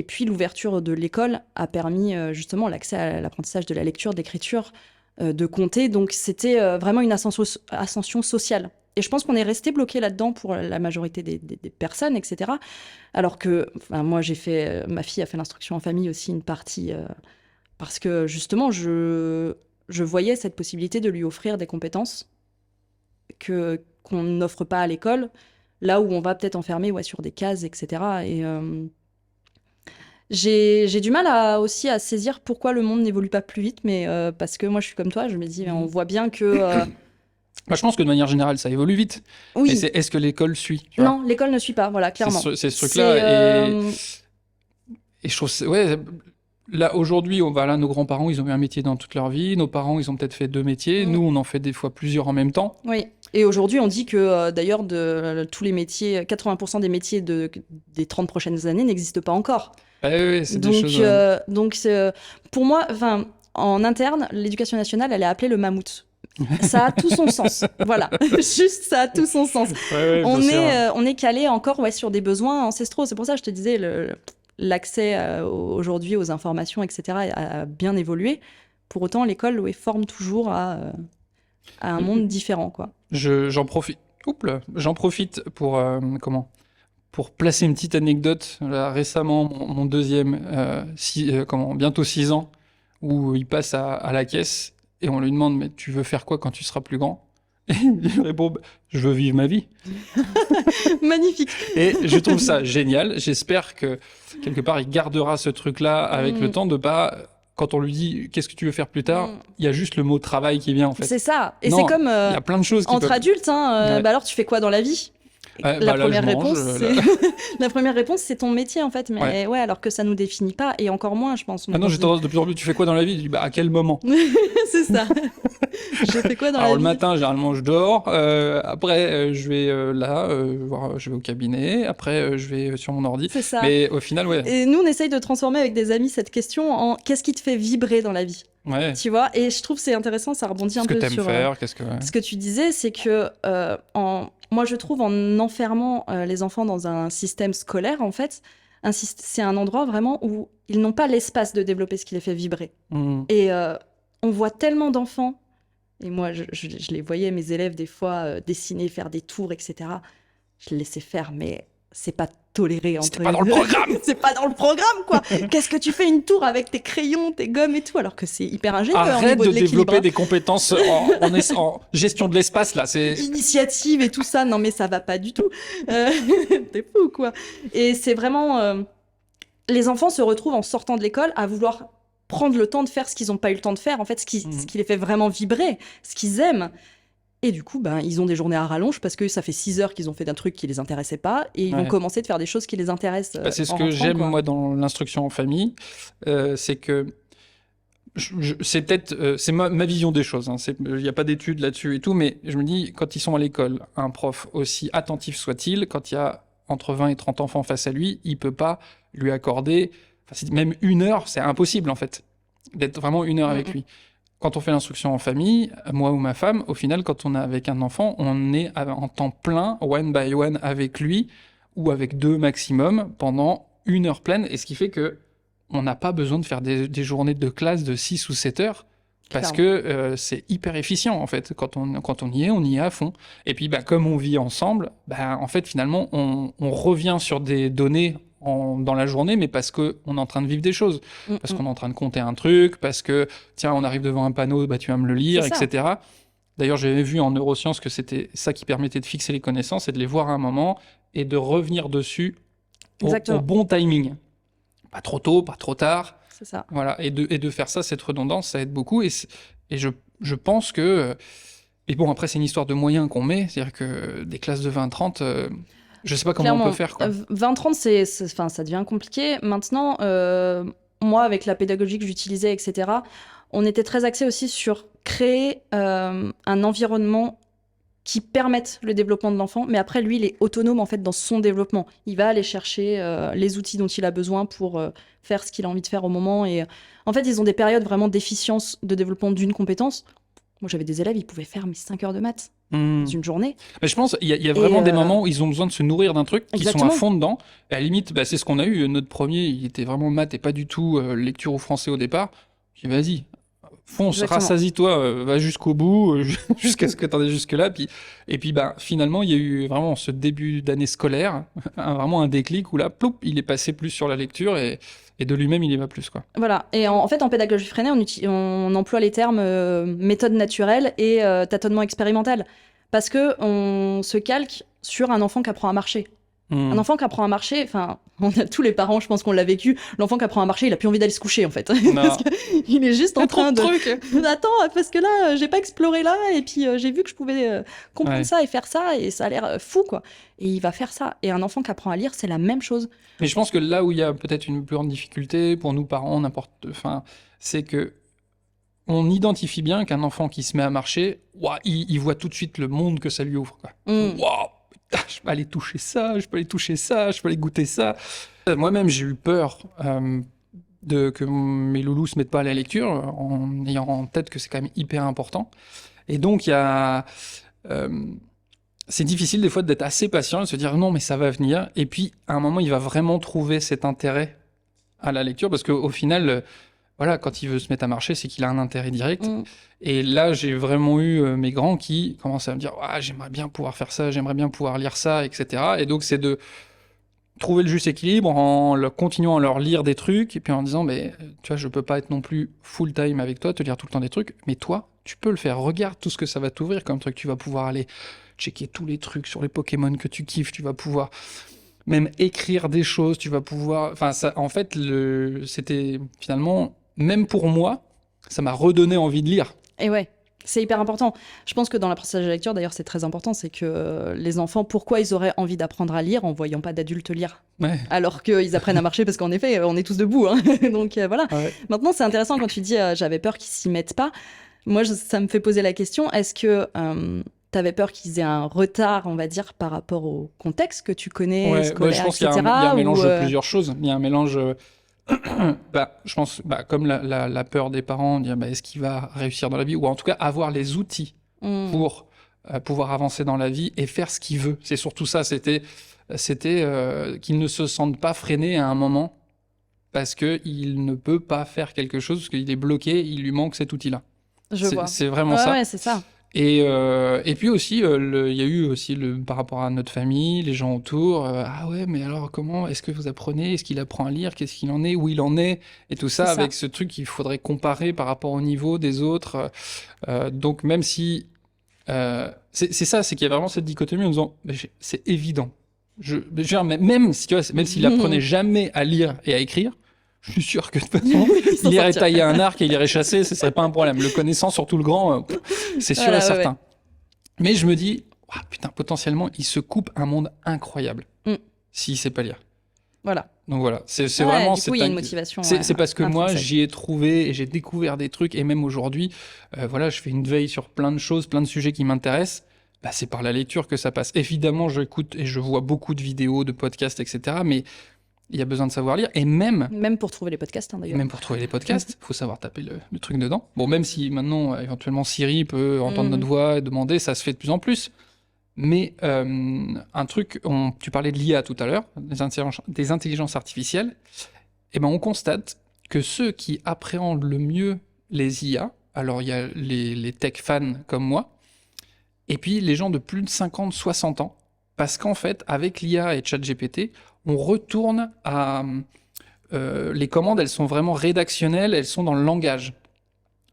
puis, l'ouverture de l'école a permis justement l'accès à l'apprentissage de la lecture, de l'écriture, de compter. Donc, c'était vraiment une ascension sociale. Et je pense qu'on est resté bloqué là-dedans pour la majorité des personnes, etc. Alors que, moi, ma fille a fait l'instruction en famille aussi, une partie, parce que justement, je voyais cette possibilité de lui offrir des compétences qu'on n'offre pas à l'école, là où on va peut-être enfermer sur des cases, etc. Et j'ai du mal aussi à saisir pourquoi le monde n'évolue pas plus vite, mais parce que moi, je suis comme toi, je me dis, on voit bien que... je pense que de manière générale, ça évolue vite. Oui. Mais est-ce que l'école suit, tu vois ? Non, l'école ne suit pas, voilà, clairement. C'est ce truc-là. Et je trouve... Ouais, là, aujourd'hui, nos grands-parents, ils ont eu un métier dans toute leur vie. Nos parents, ils ont peut-être fait 2 métiers. Nous, on en fait des fois plusieurs en même temps. Oui. Et aujourd'hui, on dit que, d'ailleurs, de tous les métiers, 80% des métiers des 30 prochaines années n'existent pas encore. Oui, c'est des choses... donc pour moi, en interne, l'éducation nationale, elle est appelée le mammouth. Ça a tout son sens. Voilà, juste ça a tout son sens. On est calé encore sur des besoins ancestraux. C'est pour ça que je te disais, l'accès aujourd'hui aux informations, etc., a bien évolué. Pour autant, l'école forme toujours à un monde différent, quoi. J'en profite pour pour placer une petite anecdote. Là, récemment, mon deuxième, bientôt 6 ans, où il passe à la caisse et on lui demande, mais tu veux faire quoi quand tu seras plus grand? Et il répond, je veux vivre ma vie. Magnifique. Et je trouve ça génial. J'espère que quelque part il gardera ce truc-là avec le temps de pas... Quand on lui dit qu'est-ce que tu veux faire plus tard, il y a juste le mot travail qui vient en fait. C'est ça. Et c'est comme il y a plein de choses entre adultes. Alors tu fais quoi dans la vie? La première réponse, c'est ton métier en fait. Mais alors que ça nous définit pas, et encore moins, je pense. Non, j'ai tendance de plus en plus. Tu fais quoi dans la vie? Je dis, à quel moment? C'est ça. Je fais quoi dans la vie? Alors le matin, généralement, je dors. Après, je vais je vais au cabinet. Après, je vais sur mon ordi. C'est ça. Mais au final, ouais. Et nous, on essaye de transformer avec des amis cette question en qu'est-ce qui te fait vibrer dans la vie? Ouais. Tu vois? Et je trouve que c'est intéressant, ça rebondit un peu sur ce que tu disais, c'est que moi, je trouve en enfermant les enfants dans un système scolaire, en fait, c'est un endroit vraiment où ils n'ont pas l'espace de développer ce qui les fait vibrer. Et on voit tellement d'enfants, et moi, je les voyais, mes élèves, des fois, dessiner, faire des tours, etc. Je les laissais faire, mais c'est pas toléré entre C'était pas dans le programme. C'est pas dans le programme, quoi. Qu'est-ce que tu fais une tour avec tes crayons, tes gommes et tout, alors que c'est hyper ingénieux. Arrête de développer hein. des compétences en gestion de l'espace, là. C'est... Initiative et tout ça, non mais ça va pas du tout. T'es fou, quoi. Et c'est vraiment... les enfants se retrouvent en sortant de l'école à vouloir prendre le temps de faire ce qu'ils n'ont pas eu le temps de faire, en fait, ce qui les fait vraiment vibrer, ce qu'ils aiment. Et du coup, ils ont des journées à rallonge parce que ça fait 6 heures qu'ils ont fait d'un truc qui les intéressait pas et ils vont commencer de faire des choses qui les intéressent. C'est ce que j'aime, moi, dans l'instruction en famille, c'est que c'est peut-être c'est ma vision des choses. Il n'y a pas d'études là-dessus et tout, mais je me dis, quand ils sont à l'école, un prof, aussi attentif soit-il, quand il y a entre 20 et 30 enfants face à lui, il peut pas lui accorder, même 1 heure, c'est impossible en fait, d'être vraiment 1 heure avec lui. Quand on fait l'instruction en famille, moi ou ma femme, au final, quand on est avec un enfant, on est en temps plein, one by one, avec lui, ou avec 2 maximum, pendant 1 heure pleine, et ce qui fait que on n'a pas besoin de faire des journées de classe de 6 ou 7 heures, parce que c'est hyper efficient, en fait. Quand on y est à fond. Et puis, comme on vit ensemble, en fait, finalement, on revient sur des données dans la journée, mais parce qu'on est en train de vivre des choses. Parce qu'on est en train de compter un truc, parce que, tiens, on arrive devant un panneau, tu vas me le lire, etc. D'ailleurs, j'avais vu en neurosciences que c'était ça qui permettait de fixer les connaissances et de les voir à un moment et de revenir dessus au bon timing. Pas trop tôt, pas trop tard. C'est ça. Voilà. Et de faire ça, cette redondance, ça aide beaucoup. Et je pense que... Et bon, après, c'est une histoire de moyens qu'on met. C'est-à-dire que des classes de 20-30... je sais pas comment on peut faire, quoi. 20-30, ça devient compliqué. Maintenant, moi, avec la pédagogie que j'utilisais, etc., on était très axé aussi sur créer un environnement qui permette le développement de l'enfant. Mais après, lui, il est autonome, en fait, dans son développement. Il va aller chercher les outils dont il a besoin pour faire ce qu'il a envie de faire au moment. Et en fait, ils ont des périodes vraiment d'efficience de développement d'une compétence. Moi, j'avais des élèves, ils pouvaient faire 5 heures de maths dans une journée. Mais je pense qu'il y a vraiment des moments où ils ont besoin de se nourrir d'un truc, qui sont à fond dedans. Et à la limite, c'est ce qu'on a eu. Notre premier, il était vraiment maths et pas du tout lecture ou français au départ. J'ai dit, vas-y, fonce, rassasie-toi, va jusqu'au bout, jusqu'à ce que tu en aies jusque-là. Et puis, finalement, il y a eu vraiment ce début d'année scolaire, vraiment un déclic où là, ploup, il est passé plus sur la lecture et de lui-même, il y va plus, quoi. Voilà. Et en fait, en pédagogie freinée, on emploie les termes méthode naturelle et tâtonnement expérimental. Parce qu'on se calque sur un enfant qui apprend à marcher. Un enfant qui apprend à marcher, on a tous les parents, je pense qu'on l'a vécu, l'enfant qui apprend à marcher, il a plus envie d'aller se coucher, en fait. Parce qu'il est juste en train de... Attends, parce que là, j'ai pas exploré là, et puis j'ai vu que je pouvais comprendre ça et faire ça, et ça a l'air fou, quoi. Et il va faire ça. Et un enfant qui apprend à lire, c'est la même chose. Mais je pense que là où il y a peut-être une plus grande difficulté, pour nous parents, c'est que on identifie bien qu'un enfant qui se met à marcher, il voit tout de suite le monde que ça lui ouvre, quoi. Waouh, je peux aller toucher ça, je peux aller goûter ça. Moi-même, j'ai eu peur que mes loulous se mettent pas à la lecture, en ayant en tête que c'est quand même hyper important. Et donc, il y a... c'est difficile des fois d'être assez patient et de se dire non, mais ça va venir. Et puis, à un moment, il va vraiment trouver cet intérêt à la lecture, parce qu'au final... Voilà, quand il veut se mettre à marcher, c'est qu'il a un intérêt direct. Et là, j'ai vraiment eu mes grands qui commençaient à me dire « j'aimerais bien pouvoir faire ça, j'aimerais bien pouvoir lire ça, etc. » Et donc, c'est de trouver le juste équilibre en continuant à leur lire des trucs et puis en disant « tu vois, je peux pas être non plus full-time avec toi, te lire tout le temps des trucs, mais toi, tu peux le faire. Regarde tout ce que ça va t'ouvrir comme truc. Tu vas pouvoir aller checker tous les trucs sur les Pokémon que tu kiffes, tu vas pouvoir... même écrire des choses, tu vas pouvoir... » Enfin, ça, en fait, c'était finalement... Même pour moi, ça m'a redonné envie de lire. Et ouais, c'est hyper important. Je pense que dans l'apprentissage de la lecture, d'ailleurs, c'est très important, c'est que les enfants, pourquoi ils auraient envie d'apprendre à lire en voyant pas d'adultes lire, alors qu'ils apprennent à marcher, parce qu'en effet, on est tous debout. Hein. Donc voilà. Maintenant, c'est intéressant quand tu dis j'avais peur qu'ils s'y mettent pas. Moi, ça me fait poser la question, est-ce que t'avais peur qu'ils aient un retard, on va dire, par rapport au contexte que tu connais, scolaire, je pense etc. qu'il y a un mélange de plusieurs choses. Il y a un mélange... je pense, comme la peur des parents, dire est-ce qu'il va réussir dans la vie, ou en tout cas avoir les outils pour pouvoir avancer dans la vie et faire ce qu'il veut. C'est surtout ça, c'était qu'il ne se sente pas freiné à un moment parce qu'il ne peut pas faire quelque chose, parce qu'il est bloqué, il lui manque cet outil-là. Je vois. C'est vraiment ça. Ouais, c'est ça. Et puis aussi, il y a eu aussi par rapport à notre famille, les gens autour. Ah ouais, mais alors comment est-ce que vous apprenez? Est-ce qu'il apprend à lire? Qu'est-ce qu'il en est? Où il en est? Et tout C'est ça, ça. avec ce truc qu'il faudrait comparer par rapport au niveau des autres. Donc même si c'est ça, c'est qu'il y a vraiment cette dichotomie en disant, mais c'est évident. Je veux dire, même si tu vois, même s'il apprenait jamais à lire et à écrire, je suis sûr que de toute façon, Il s'en il irait sortira. tailler un arc et il irait chasser, ce serait pas un problème. Le connaissant, surtout le grand, c'est sûr Voilà, et ouais, certain. ouais. Mais je me dis, ouah, putain, potentiellement, il se coupe un monde incroyable Mm. s'il sait pas lire. Voilà. Donc voilà, c'est Ouais, vraiment du coup, il y a une motivation c'est parce que moi intrinsèque. j'y ai trouvé et j'ai découvert des trucs et même aujourd'hui, voilà, je fais une veille sur plein de choses, plein de sujets qui m'intéressent. Bah, c'est par la lecture que ça passe. Évidemment, j'écoute et je vois beaucoup de vidéos, de podcasts, etc. Mais il y a besoin de savoir lire et même Même pour trouver les podcasts, hein, et d'ailleurs. même pour trouver les podcasts, faut savoir taper le truc dedans. Bon, même si maintenant, éventuellement, Siri peut entendre notre voix et demander, ça se fait de plus en plus. Mais un truc, tu parlais de l'IA tout à l'heure, des intelligences artificielles, et ben on constate que ceux qui appréhendent le mieux les IA, alors il y a les tech fans comme moi, et puis les gens de plus de 50-60 ans, parce qu'en fait, avec l'IA et ChatGPT, on retourne à... les commandes, elles sont vraiment rédactionnelles, elles sont dans le langage.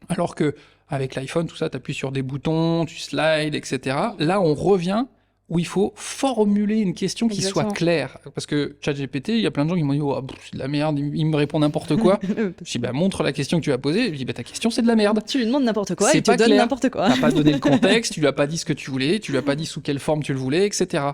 Alors que avec l'iPhone, tout ça, tu appuies sur des boutons, tu slides, etc. Là, on revient où il faut formuler une question qui soit Exactement. claire. Parce que ChatGPT, il y a plein de gens qui m'ont dit oh, c'est de la merde, il me répond n'importe quoi. Je dis bah montre la question que tu as posée. Je dis bah ta question c'est de la merde. Tu lui demandes n'importe quoi, C'est il te pas donne clair. n'importe quoi. T'as pas donné le contexte, tu lui as pas dit ce que tu voulais, tu lui as pas dit sous quelle forme tu le voulais, etc.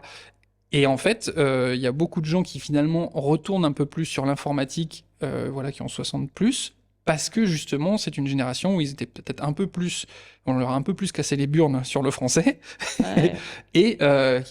Et en fait, il y a beaucoup de gens qui finalement retournent un peu plus sur l'informatique, voilà, qui ont 60 plus, parce que justement, c'est une génération où ils étaient peut-être un peu plus, on leur a un peu plus cassé les burnes sur le français, Ouais, et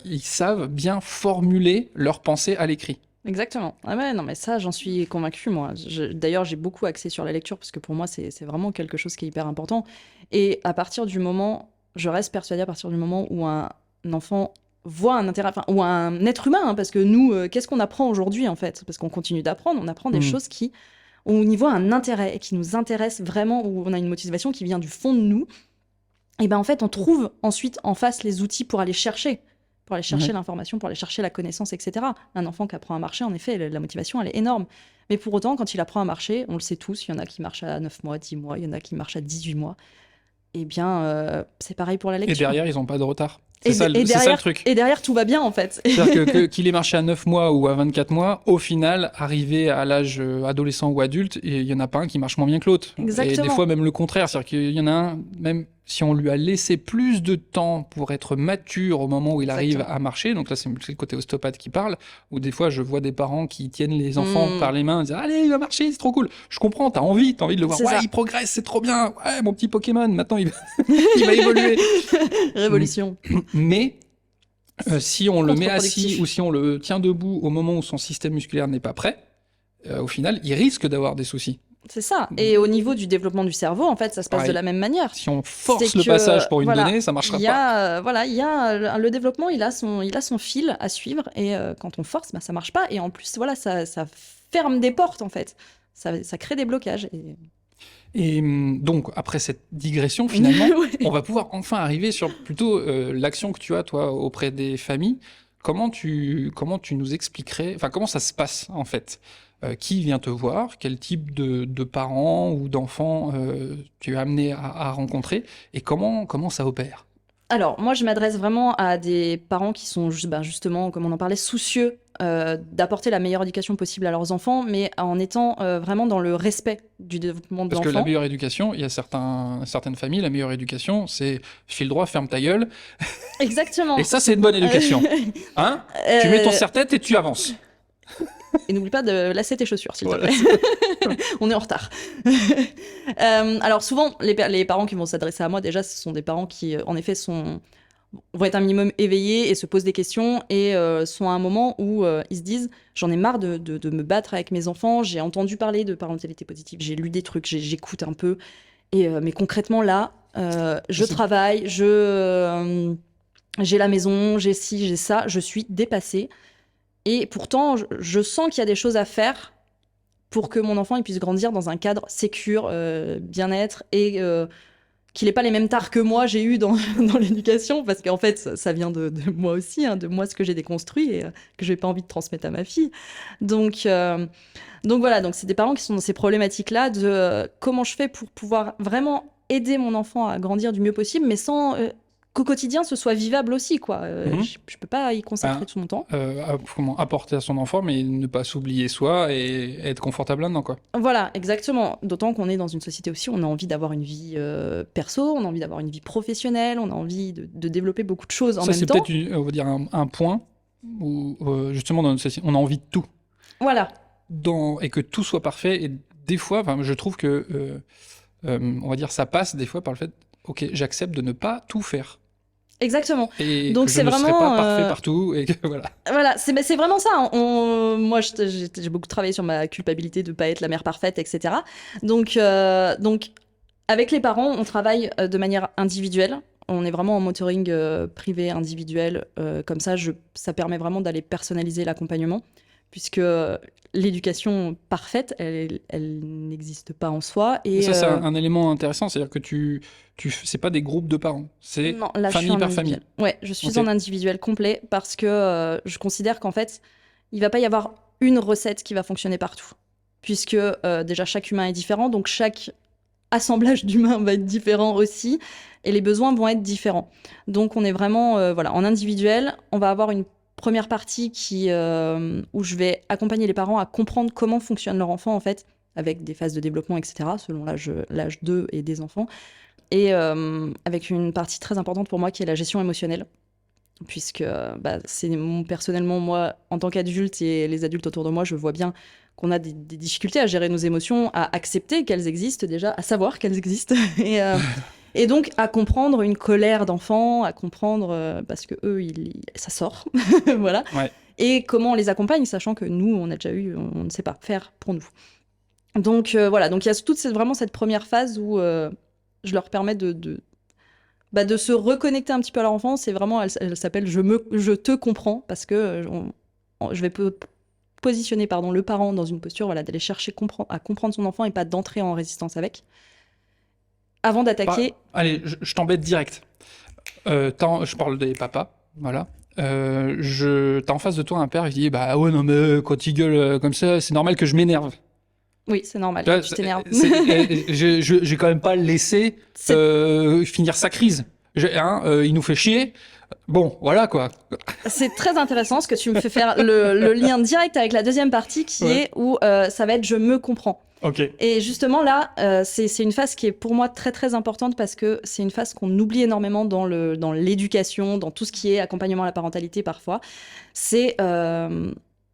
ils savent bien formuler leurs pensées à l'écrit. exactement. Ah ouais, non, mais ça, j'en suis convaincue, moi. D'ailleurs, j'ai beaucoup axé sur la lecture, parce que pour moi, c'est vraiment quelque chose qui est hyper important. Et à partir du moment, je reste persuadée, à partir du moment où un enfant voit un intérêt, enfin, ou un être humain, hein, parce que nous, qu'est-ce qu'on apprend aujourd'hui, en fait? Parce qu'on continue d'apprendre, on apprend des choses qui, où on y voit un intérêt, et qui nous intéressent vraiment, où on a une motivation qui vient du fond de nous. Et ben en fait, on trouve ensuite en face les outils pour aller chercher Ouais. l'information, pour aller chercher la connaissance, etc. Un enfant qui apprend à marcher, en effet, la motivation, elle est énorme. Mais pour autant, quand il apprend à marcher, on le sait tous, il y en a qui marchent à 9 mois, 10 mois, il y en a qui marchent à 18 mois. Eh bien, c'est pareil pour la Et lecture. derrière, ils n'ont pas de retard. Et, C'est ça le truc. et derrière, tout va bien, en fait. C'est-à-dire qu'il ait marché à 9 mois ou à 24 mois, au final, arrivé à l'âge adolescent ou adulte, il y en a pas un qui marche moins bien que l'autre. Et des Exactement. fois, même le contraire. C'est-à-dire qu'il y en a un, même si on lui a laissé plus de temps pour être mature au moment où il arrive Exactement. à marcher, donc là, c'est le côté ostéopathe qui parle, où des fois, je vois des parents qui tiennent les enfants par les mains, et disent allez, il va marcher, c'est trop cool. Je comprends, t'as envie de le voir. C'est Ouais, ça. il progresse, c'est trop bien. Ouais, mon petit Pokémon, maintenant, il va évoluer. Révolution. Mais si on le met Contre-productif. assis ou si on le tient debout au moment où son système musculaire n'est pas prêt, au final, il risque d'avoir des soucis. C'est ça. Et au niveau du développement du cerveau, en fait, ça se passe Pareil. de la même manière. Si on force C'est le que, passage pour une voilà, donnée, ça marchera il y pas. a, voilà, il y a le développement, il a son fil à suivre, et quand on force, bah, ça marche pas. Et en plus, voilà, ça ferme des portes, en fait. Ça crée des blocages. Et donc, après cette digression, finalement, Ouais. on va pouvoir enfin arriver sur plutôt l'action que tu as, toi, auprès des familles. Comment tu nous expliquerais, enfin, comment ça se passe, en fait? Qui vient te voir? Quel type de parents ou d'enfants tu es amené à rencontrer? Et comment ça opère? Alors, moi, je m'adresse vraiment à des parents qui sont justement, comme on en parlait, soucieux d'apporter la meilleure éducation possible à leurs enfants, mais en étant vraiment dans le respect du développement de Parce que la l'enfant. meilleure éducation, il y a certaines familles, la meilleure éducation, c'est file droit, ferme ta gueule. Exactement. Et ça, c'est une bonne éducation. Hein? Tu mets ton serre-tête et tu avances. Et n'oublie pas de lasser tes chaussures, s'il Voilà. te plaît. On est en retard. Alors souvent, les parents qui vont s'adresser à moi, déjà, ce sont des parents qui, en effet, vont être un minimum éveillés et se posent des questions et sont à un moment où ils se disent « j'en ai marre de me battre avec mes enfants, j'ai entendu parler de parentalité positive, j'ai lu des trucs, j'écoute un peu, mais concrètement, là, je travaille, j'ai la maison, j'ai ci, j'ai ça, je suis dépassée. Et pourtant, je sens qu'il y a des choses à faire pour que mon enfant il puisse grandir dans un cadre sécure, bien-être et qu'il ait pas les mêmes tares que moi j'ai eu dans, dans l'éducation, parce qu'en fait, ça vient de moi aussi, hein, de moi ce que j'ai déconstruit et que j'ai pas envie de transmettre à ma fille. Donc, donc voilà, donc c'est des parents qui sont dans ces problématiques-là de comment je fais pour pouvoir vraiment aider mon enfant à grandir du mieux possible, mais sans qu'au quotidien ce soit vivable aussi, quoi. Je peux pas y consacrer tout mon temps. Comment apporter à son enfant, mais ne pas s'oublier soi et être confortable là-dedans, quoi. Voilà, exactement. D'autant qu'on est dans une société aussi où on a envie d'avoir une vie perso, on a envie d'avoir une vie professionnelle, on a envie de développer beaucoup de choses en Ça, même c'est temps. peut-être, on va dire, un point où, justement, dans notre société, on a envie de tout. Voilà. Et que tout soit parfait. Et des fois, je trouve que, on va dire, ça passe des fois par le fait, ok, j'accepte de ne pas tout faire. Exactement. Et Donc que je c'est ne serai vraiment pas parfait partout. Et que, voilà. Voilà, c'est vraiment ça. Hein. Moi, j'ai beaucoup travaillé sur ma culpabilité de pas être la mère parfaite, etc. Donc, avec les parents, on travaille de manière individuelle. On est vraiment en mentoring privé, individuel. Comme ça, ça permet vraiment d'aller personnaliser l'accompagnement, puisque l'éducation parfaite, elle n'existe pas en soi. Et ça, c'est un élément intéressant, c'est-à-dire que c'est pas des groupes de parents, c'est non, là, famille par famille. Ouais, je suis Ok. en individuel complet parce que je considère qu'en fait, il va pas y avoir une recette qui va fonctionner partout. Puisque déjà, chaque humain est différent, donc chaque assemblage d'humains va être différent aussi, et les besoins vont être différents. Donc on est vraiment voilà, en individuel. On va avoir une première partie où je vais accompagner les parents à comprendre comment fonctionne leur enfant, en fait, avec des phases de développement, etc., selon l'âge d'eux et des enfants. Et avec une partie très importante pour moi qui est la gestion émotionnelle, puisque c'est personnellement, moi, en tant qu'adulte et les adultes autour de moi, je vois bien qu'on a des difficultés à gérer nos émotions, à accepter qu'elles existent déjà, à savoir qu'elles existent, et donc à comprendre une colère d'enfant, à comprendre, parce que eux, ça sort, voilà, Ouais. et comment on les accompagne, sachant que nous, on ne sait pas faire pour nous. Donc voilà, donc il y a vraiment cette première phase où je leur permets de se reconnecter un petit peu à leur enfance. Et vraiment, elle s'appelle je te comprends, parce que je vais positionner le parent dans une posture, voilà, d'aller chercher à comprendre son enfant et pas d'entrer en résistance avec. Avant d'attaquer... Allez, je t'embête direct. Je parle des papas, voilà. T'as en face de toi un père qui dit, bah ouais, non mais quand il gueule comme ça, c'est normal que je m'énerve. Oui, c'est normal, Là, tu t'énerves. je vais quand même pas le laisser finir sa crise. Il nous fait chier. Bon, voilà quoi. C'est très intéressant ce que tu me fais faire le lien direct avec la deuxième partie est où ça va être je me comprends. Ok. Et justement là, c'est une phase qui est pour moi très très importante parce que c'est une phase qu'on oublie énormément dans l'éducation, dans tout ce qui est accompagnement à la parentalité parfois. C'est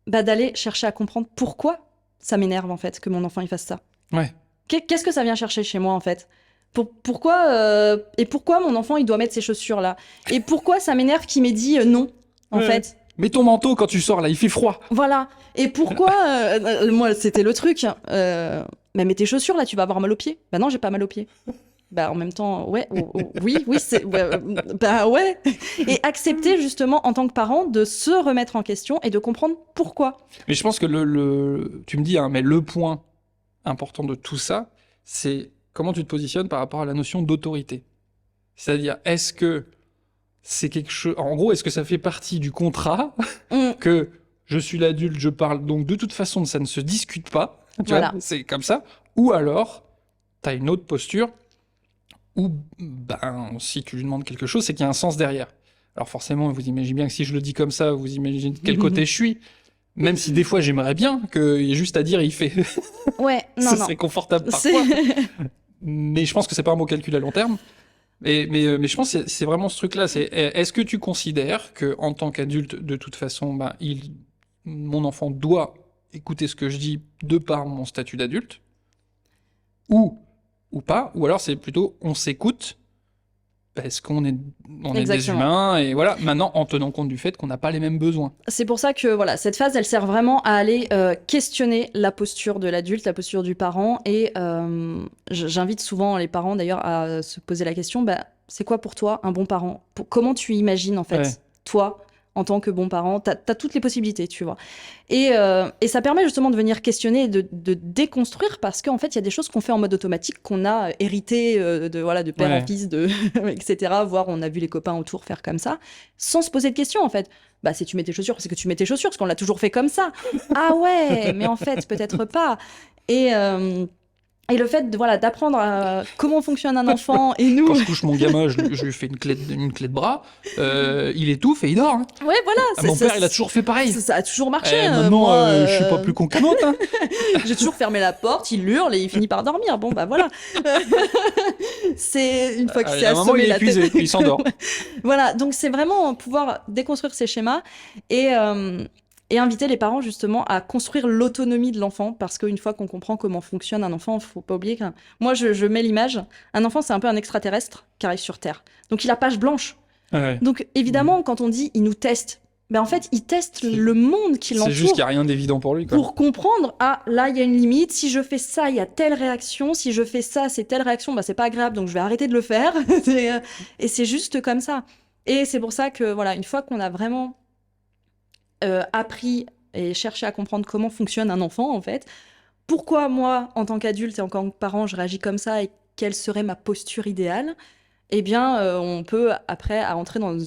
d'aller chercher à comprendre pourquoi ça m'énerve en fait que mon enfant il fasse ça. Ouais. Qu'est-ce que ça vient chercher chez moi en fait? Pourquoi mon enfant il doit mettre ses chaussures là? Et pourquoi ça m'énerve qu'il m'ait dit non en fait? Mets ton manteau quand tu sors là, il fait froid. Voilà. Et pourquoi moi c'était le truc. Mais mets tes chaussures là, tu vas avoir mal aux pieds. Bah non, j'ai pas mal aux pieds. Bah en même temps, ouais, oui, c'est bah ouais. Et accepter justement en tant que parent de se remettre en question et de comprendre pourquoi. Mais je pense que tu me dis, mais le point important de tout ça, c'est comment tu te positionnes par rapport à la notion d'autorité. C'est-à-dire, est-ce que c'est quelque chose... En gros, est-ce que ça fait partie du contrat que je suis l'adulte, je parle, donc de toute façon, ça ne se discute pas. Tu vois, c'est comme ça. Ou alors, tu as une autre posture où, si tu lui demandes quelque chose, c'est qu'il y a un sens derrière. Alors forcément, vous imaginez bien que si je le dis comme ça, vous imaginez de quel côté je suis. Même si des fois, j'aimerais bien qu'il y ait juste à dire et il fait. Ouais, non, ça serait confortable parfois. Mais je pense que c'est pas un bon calcul à long terme. Mais je pense que c'est vraiment ce truc-là. Est-ce que tu considères que en tant qu'adulte, de toute façon, mon enfant doit écouter ce que je dis de par mon statut d'adulte, ou pas, ou alors c'est plutôt on s'écoute parce qu'on est des humains, et voilà, maintenant en tenant compte du fait qu'on n'a pas les mêmes besoins. C'est pour ça que voilà, cette phase, elle sert vraiment à aller questionner la posture de l'adulte, la posture du parent, et j'invite souvent les parents d'ailleurs à se poser la question, c'est quoi pour toi un bon parent? Comment tu imagines en fait, toi, en tant que bon parent. T'as toutes les possibilités, tu vois. Et ça permet justement de venir questionner, de déconstruire, parce qu'en fait, il y a des choses qu'on fait en mode automatique, qu'on a hérité de père en fils, etc. Voire on a vu les copains autour faire comme ça, sans se poser de questions, en fait. Bah, si tu mets tes chaussures, c'est que tu mets tes chaussures, parce qu'on l'a toujours fait comme ça. Ah ouais, mais en fait, peut-être pas. Et le fait d'apprendre à comment fonctionne un enfant et nous. Quand je couche mon gamin, je lui fais une clé de bras, il étouffe et il dort. Hein. Ouais, voilà. Mon père, il a toujours fait pareil. Ça a toujours marché. Maintenant, moi, je suis pas plus con qu'un autre. Hein. J'ai toujours fermé la porte, il hurle et il finit par dormir. Bon, bah voilà. C'est une fois qu'il s'est assommé la épuisé, tête. Puis il s'endort. Voilà, donc c'est vraiment pouvoir déconstruire ces schémas et inviter les parents justement à construire l'autonomie de l'enfant, parce qu'une fois qu'on comprend comment fonctionne un enfant, faut pas oublier que moi je mets l'image, un enfant c'est un peu un extraterrestre qui arrive sur Terre, donc il a page blanche. Ouais. Donc évidemment quand on dit il nous teste, ben en fait il teste le monde qui l'entoure. C'est juste qu'il n'y a rien d'évident pour lui, quoi. Pour comprendre, ah là il y a une limite, si je fais ça il y a telle réaction, si je fais ça c'est telle réaction, bah c'est pas agréable donc je vais arrêter de le faire. Et c'est juste comme ça. Et c'est pour ça que voilà, une fois qu'on a vraiment appris et cherché à comprendre comment fonctionne un enfant en fait, pourquoi moi en tant qu'adulte et en tant que parent je réagis comme ça et quelle serait ma posture idéale, eh bien on peut après entrer dans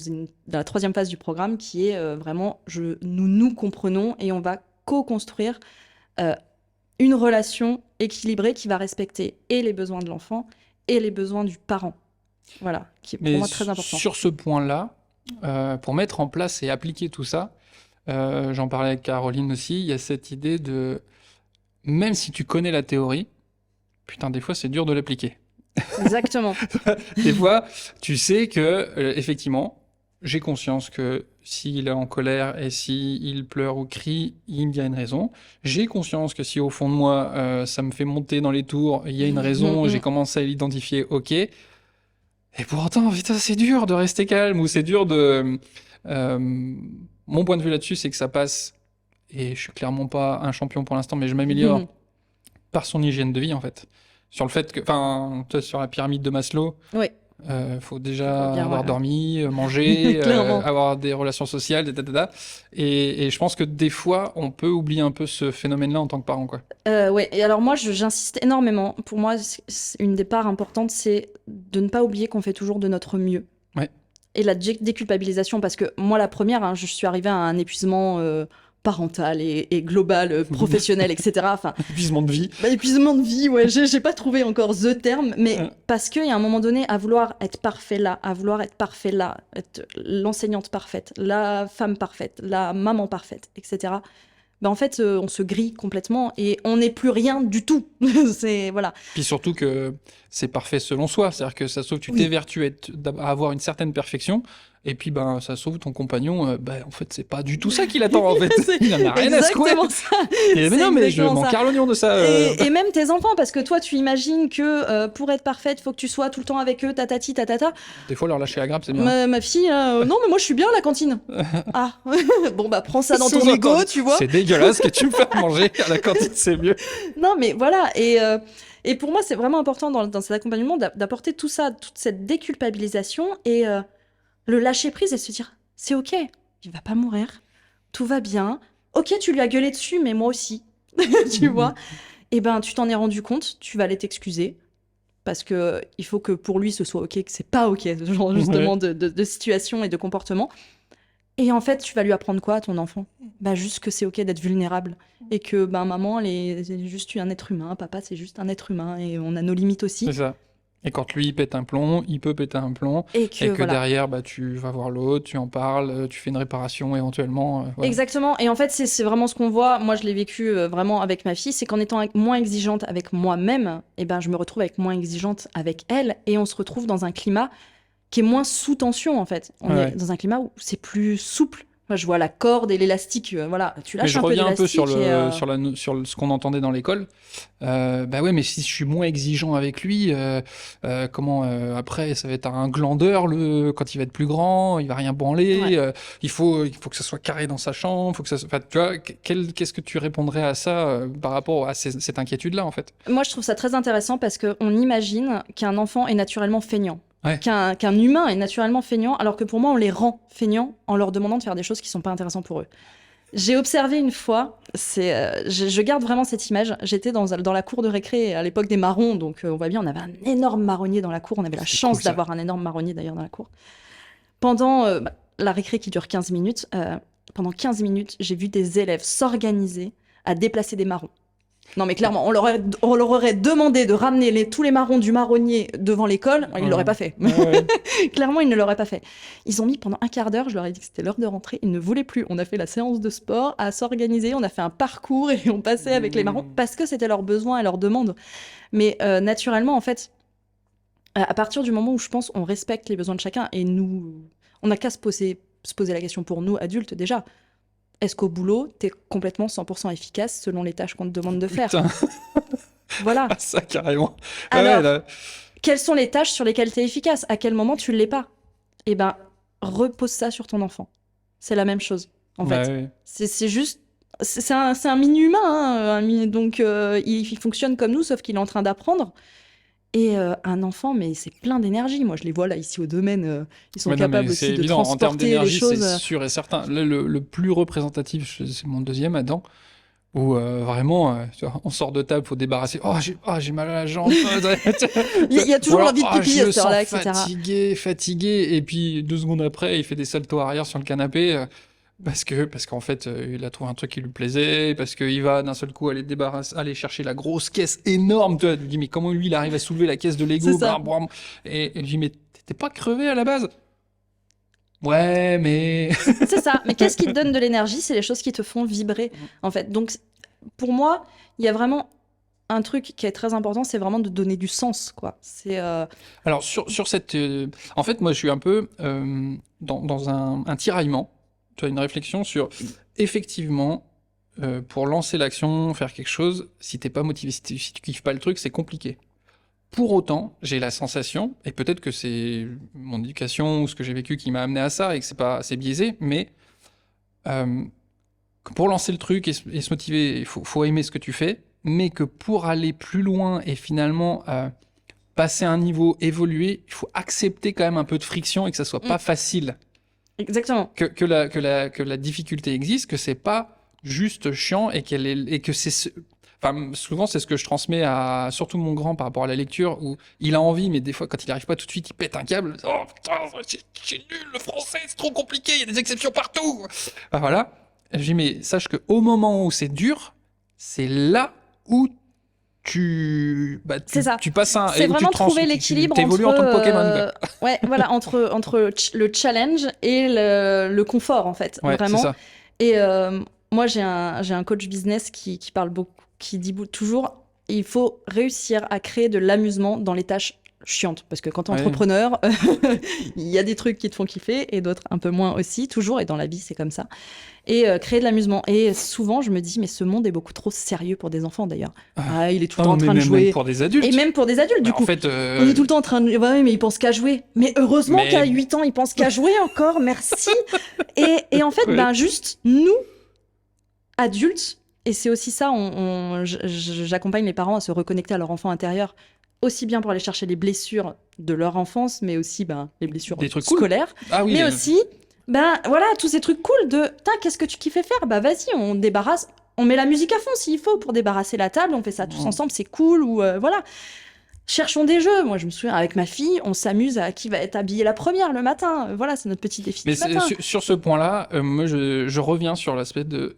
la troisième phase du programme qui est vraiment nous comprenons et on va co-construire une relation équilibrée qui va respecter et les besoins de l'enfant et les besoins du parent. Voilà, qui est pour moi très important. Sur ce point-là, pour mettre en place et appliquer tout ça, j'en parlais avec Caroline aussi, il y a cette idée de... Même si tu connais la théorie, putain, des fois c'est dur de l'appliquer. Exactement. Des fois, tu sais que, effectivement, j'ai conscience que s'il est en colère et s'il pleure ou crie, il y a une raison. J'ai conscience que si au fond de moi, ça me fait monter dans les tours, il y a une raison, j'ai commencé à l'identifier, ok. Et pour autant, putain, c'est dur de rester calme, ou c'est dur de... mon point de vue là-dessus, c'est que ça passe, et je suis clairement pas un champion pour l'instant, mais je m'améliore par son hygiène de vie, en fait. Sur le fait que, enfin, sur la pyramide de Maslow, oui. Faut déjà avoir dormi, manger, avoir des relations sociales, etc. Et je pense que des fois, on peut oublier un peu ce phénomène-là en tant que parent, quoi. Ouais, et alors moi, j'insiste énormément. Pour moi, une des parts importantes, c'est de ne pas oublier qu'on fait toujours de notre mieux. Ouais. Et la déculpabilisation, parce que moi, la première, hein, je suis arrivée à un épuisement parental et global, professionnel, etc. Enfin, épuisement de vie. Bah, épuisement de vie, ouais, j'ai pas trouvé encore the terme, mais parce qu'il y a un moment donné, à vouloir être parfait là, être l'enseignante parfaite, la femme parfaite, la maman parfaite, etc. Bah, en fait, on se grille complètement et on n'est plus rien du tout. C'est, voilà. Puis surtout que c'est parfait selon soi, c'est-à-dire que ça se trouve, tu t'évertues à avoir une certaine perfection, et puis ben, ça se trouve, ton compagnon, en fait, c'est pas du tout ça qu'il attend, en fait. Il en a rien à secouer. Mais non, mais je m'en carre l'oignon de ça. Et même tes enfants, parce que toi, tu imagines que pour être parfaite, il faut que tu sois tout le temps avec eux, tatati, tatata. Des fois, leur lâcher la grappe, c'est bien. Ma fille, non, mais moi, je suis bien à la cantine. Ah, bon, bah, prends ça dans ton ego, tu vois. C'est dégueulasse que tu me fasses manger à la cantine, c'est mieux. Non, mais voilà, et pour moi, c'est vraiment important dans cet accompagnement d'apporter tout ça, toute cette déculpabilisation et le lâcher prise et se dire, c'est ok, il va pas mourir, tout va bien. Ok, tu lui as gueulé dessus, mais moi aussi, tu vois. Et ben, tu t'en es rendu compte, tu vas aller t'excuser. Parce que il faut que pour lui, ce soit ok, que c'est pas ok, ce genre justement de situation et de comportement. Et en fait, tu vas lui apprendre quoi à ton enfant? Bah, juste que c'est ok d'être vulnérable. Et que maman, c'est juste un être humain, papa, c'est juste un être humain, et on a nos limites aussi. C'est ça. Et quand lui, il pète un plomb, il peut péter un plomb. Et que derrière, tu vas voir l'autre, tu en parles, tu fais une réparation éventuellement. Voilà. Exactement. Et en fait, c'est vraiment ce qu'on voit. Moi, je l'ai vécu vraiment avec ma fille. C'est qu'en étant moins exigeante avec moi-même, je me retrouve avec moins exigeante avec elle. Et on se retrouve dans un climat qui est moins sous tension, en fait. On est dans un climat où c'est plus souple. Moi, je vois la corde et l'élastique, voilà, tu lâches un peu d'élastique. Mais je reviens un peu sur ce qu'on entendait dans l'école. Mais si je suis moins exigeant avec lui, après, ça va être un glandeur quand il va être plus grand, il va rien branler, il faut que ça soit carré dans sa chambre, tu vois, qu'est-ce que tu répondrais à ça par rapport à cette inquiétude-là, en fait? Moi, je trouve ça très intéressant parce qu'on imagine qu'un enfant est naturellement feignant. Ouais. qu'un humain est naturellement feignant, alors que pour moi, on les rend feignants en leur demandant de faire des choses qui sont pas intéressantes pour eux. J'ai observé une fois, je garde vraiment cette image. J'étais dans la cour de récré à l'époque des marrons, donc on voit bien, on avait un énorme marronnier dans la cour. On avait la C'est chance cool, ça. d'avoir un énorme marronnier d'ailleurs dans la cour. Pendant la récré qui dure 15 minutes, pendant 15 minutes, j'ai vu des élèves s'organiser à déplacer des marrons. Non mais clairement, on leur aurait demandé de ramener tous les marrons du marronnier devant l'école, ils l'auraient pas fait. Ouais. Clairement, ils ne l'auraient pas fait. Ils ont mis pendant un quart d'heure, je leur ai dit que c'était l'heure de rentrer, ils ne voulaient plus. On a fait la séance de sport à s'organiser, on a fait un parcours et on passait avec les marrons parce que c'était leur besoin et leur demande. Mais naturellement, en fait, à partir du moment où je pense on respecte les besoins de chacun et nous, on n'a qu'à se poser la question pour nous, adultes déjà. Est-ce qu'au boulot, t'es complètement 100% efficace selon les tâches qu'on te demande de faire? Putain, Voilà. ça carrément. Alors, Ouais, là. quelles sont les tâches sur lesquelles t'es efficace? À quel moment tu ne l'es pas? Eh ben, repose ça sur ton enfant. C'est la même chose, en fait. Ouais. C'est juste... c'est un mini-humain, hein, donc il fonctionne comme nous, sauf qu'il est en train d'apprendre. Et un enfant, mais c'est plein d'énergie. Moi, je les vois là, ici au domaine, ils sont Ouais, non, mais capables c'est aussi de évident. En termes transporter les d'énergie, c'est choses. sûr et certain. Le plus représentatif, c'est mon deuxième, Adam, où vraiment, tu vois, on sort de table, faut débarrasser. J'ai mal à la jambe. Il y a toujours Ou alors, l'envie de pipi je à me cette heure-là, sens etc. fatigué. Et puis 2 secondes après, il fait des saltos arrière sur le canapé. Parce qu'en fait, il a trouvé un truc qui lui plaisait, parce qu'il va d'un seul coup aller chercher la grosse caisse énorme. Tu vois, tu te dis, mais comment lui, il arrive à soulever la caisse de C'est Lego, ça. blam, blam. Et je dis, mais t'étais pas crevé à la base? Ouais, mais. C'est ça. Mais qu'est-ce qui te donne de l'énergie? C'est les choses qui te font vibrer, en fait. Donc, pour moi, il y a vraiment un truc qui est très important, c'est vraiment de donner du sens, quoi. C'est Alors, sur cette. En fait, moi, je suis un peu dans un tiraillement, tu vois, une réflexion sur. Effectivement, pour lancer l'action, faire quelque chose, si t'es pas motivé, si tu kiffes pas le truc, c'est compliqué. Pour autant, j'ai la sensation, et peut-être que c'est mon éducation ou ce que j'ai vécu qui m'a amené à ça et que c'est biaisé, mais euh, que pour lancer le truc et se motiver, il faut aimer ce que tu fais, mais que pour aller plus loin et finalement passer un niveau, évoluer, il faut accepter quand même un peu de friction et que ça soit pas facile. exactement. Que la difficulté existe, que c'est pas juste chiant et que c'est. Enfin, souvent, c'est ce que je transmets à surtout mon grand par rapport à la lecture, où il a envie, mais des fois, quand il arrive pas tout de suite, il pète un câble. Oh putain, c'est nul, le français, c'est trop compliqué, il y a des exceptions partout. Bah, voilà. Je dis, mais sache que au moment où c'est dur, c'est là où C'est ça. tu passes C'est où vraiment trouver tu l'équilibre t'évolues entre, en tant que Pokémon, quoi. ouais, voilà, entre le challenge et le confort, en fait, Ouais, c'est vraiment. ça. Et moi, j'ai un coach business qui parle beaucoup, qui dit toujours, il faut réussir à créer de l'amusement dans les tâches chiantes. Parce que quand t'es Ouais. entrepreneur, il y a des trucs qui te font kiffer et d'autres un peu moins aussi, toujours. Et dans la vie, c'est comme ça. Et créer de l'amusement. Et souvent, je me dis, mais ce monde est beaucoup trop sérieux pour des enfants, d'ailleurs. Ah, il est tout le temps en train de jouer. Même pour des adultes. Et même pour des adultes, du En coup. fait, On est tout le temps en train de... Ouais, mais il pense qu'à jouer. Mais heureusement Mais- qu'à 8 ans, il pense qu'à jouer encore, merci. Et en fait, Ouais. ben juste, nous, adultes, et c'est aussi ça, j'accompagne les parents à se reconnecter à leur enfant intérieur, aussi bien pour aller chercher les blessures de leur enfance, mais aussi ben, les blessures Des trucs cool. scolaires, Ah oui, mais aussi, ben voilà, tous ces trucs cool de, qu'est-ce que tu kiffais faire? Bah vas-y, on débarrasse, on met la musique à fond s'il faut pour débarrasser la table, on fait ça tous ensemble, c'est cool, ou voilà. Cherchons des jeux. Moi, je me souviens, avec ma fille, on s'amuse à qui va être habillée la première le matin. Voilà, c'est notre petit défi mais du matin. sur ce point-là, moi, je reviens sur l'aspect de.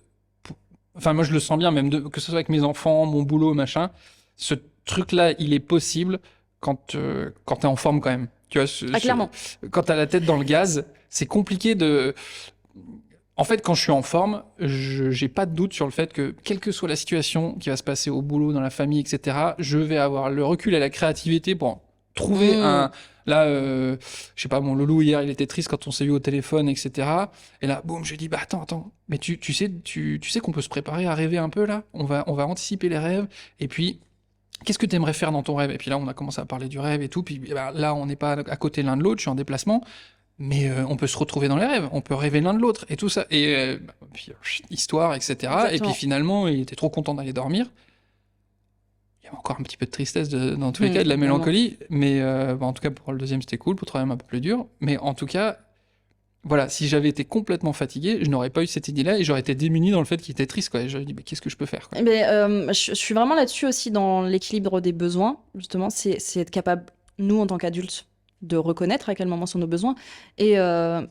Enfin, moi, je le sens bien, même que ce soit avec mes enfants, mon boulot, machin. Ce truc-là, il est possible quand t'es en forme quand même. Tu vois, Clairement. quand t'as la tête dans le gaz, c'est compliqué de. En fait, quand je suis en forme, j'ai pas de doute sur le fait que, quelle que soit la situation qui va se passer au boulot, dans la famille, etc., je vais avoir le recul et la créativité pour trouver un. Là, je sais pas, mon loulou hier, il était triste quand on s'est eu au téléphone, etc. Et là, boum, j'ai dit, bah attends, mais tu sais qu'on peut se préparer à rêver un peu là. On va anticiper les rêves. Et puis, qu'est-ce que tu aimerais faire dans ton rêve? Et puis là, on a commencé à parler du rêve et tout. Puis bah, là, on n'est pas à côté l'un de l'autre. Je suis en déplacement. Mais on peut se retrouver dans les rêves, on peut rêver l'un de l'autre et tout ça. Et puis, histoire, etc. Exactement. Et puis finalement, il était trop content d'aller dormir. Il y avait encore un petit peu de tristesse dans tous les cas, de la Évidemment. mélancolie, mais en tout cas pour le deuxième c'était cool, pour le troisième un peu plus dur, mais en tout cas, voilà, si j'avais été complètement fatigué, je n'aurais pas eu cette idée-là et j'aurais été démuni dans le fait qu'il était triste, quoi. Et j'aurais dit, mais qu'est-ce que je peux faire, quoi. Eh ben, je suis vraiment là-dessus aussi dans l'équilibre des besoins. Justement, c'est être capable, nous, en tant qu'adultes, de reconnaître à quel moment sont nos besoins. Et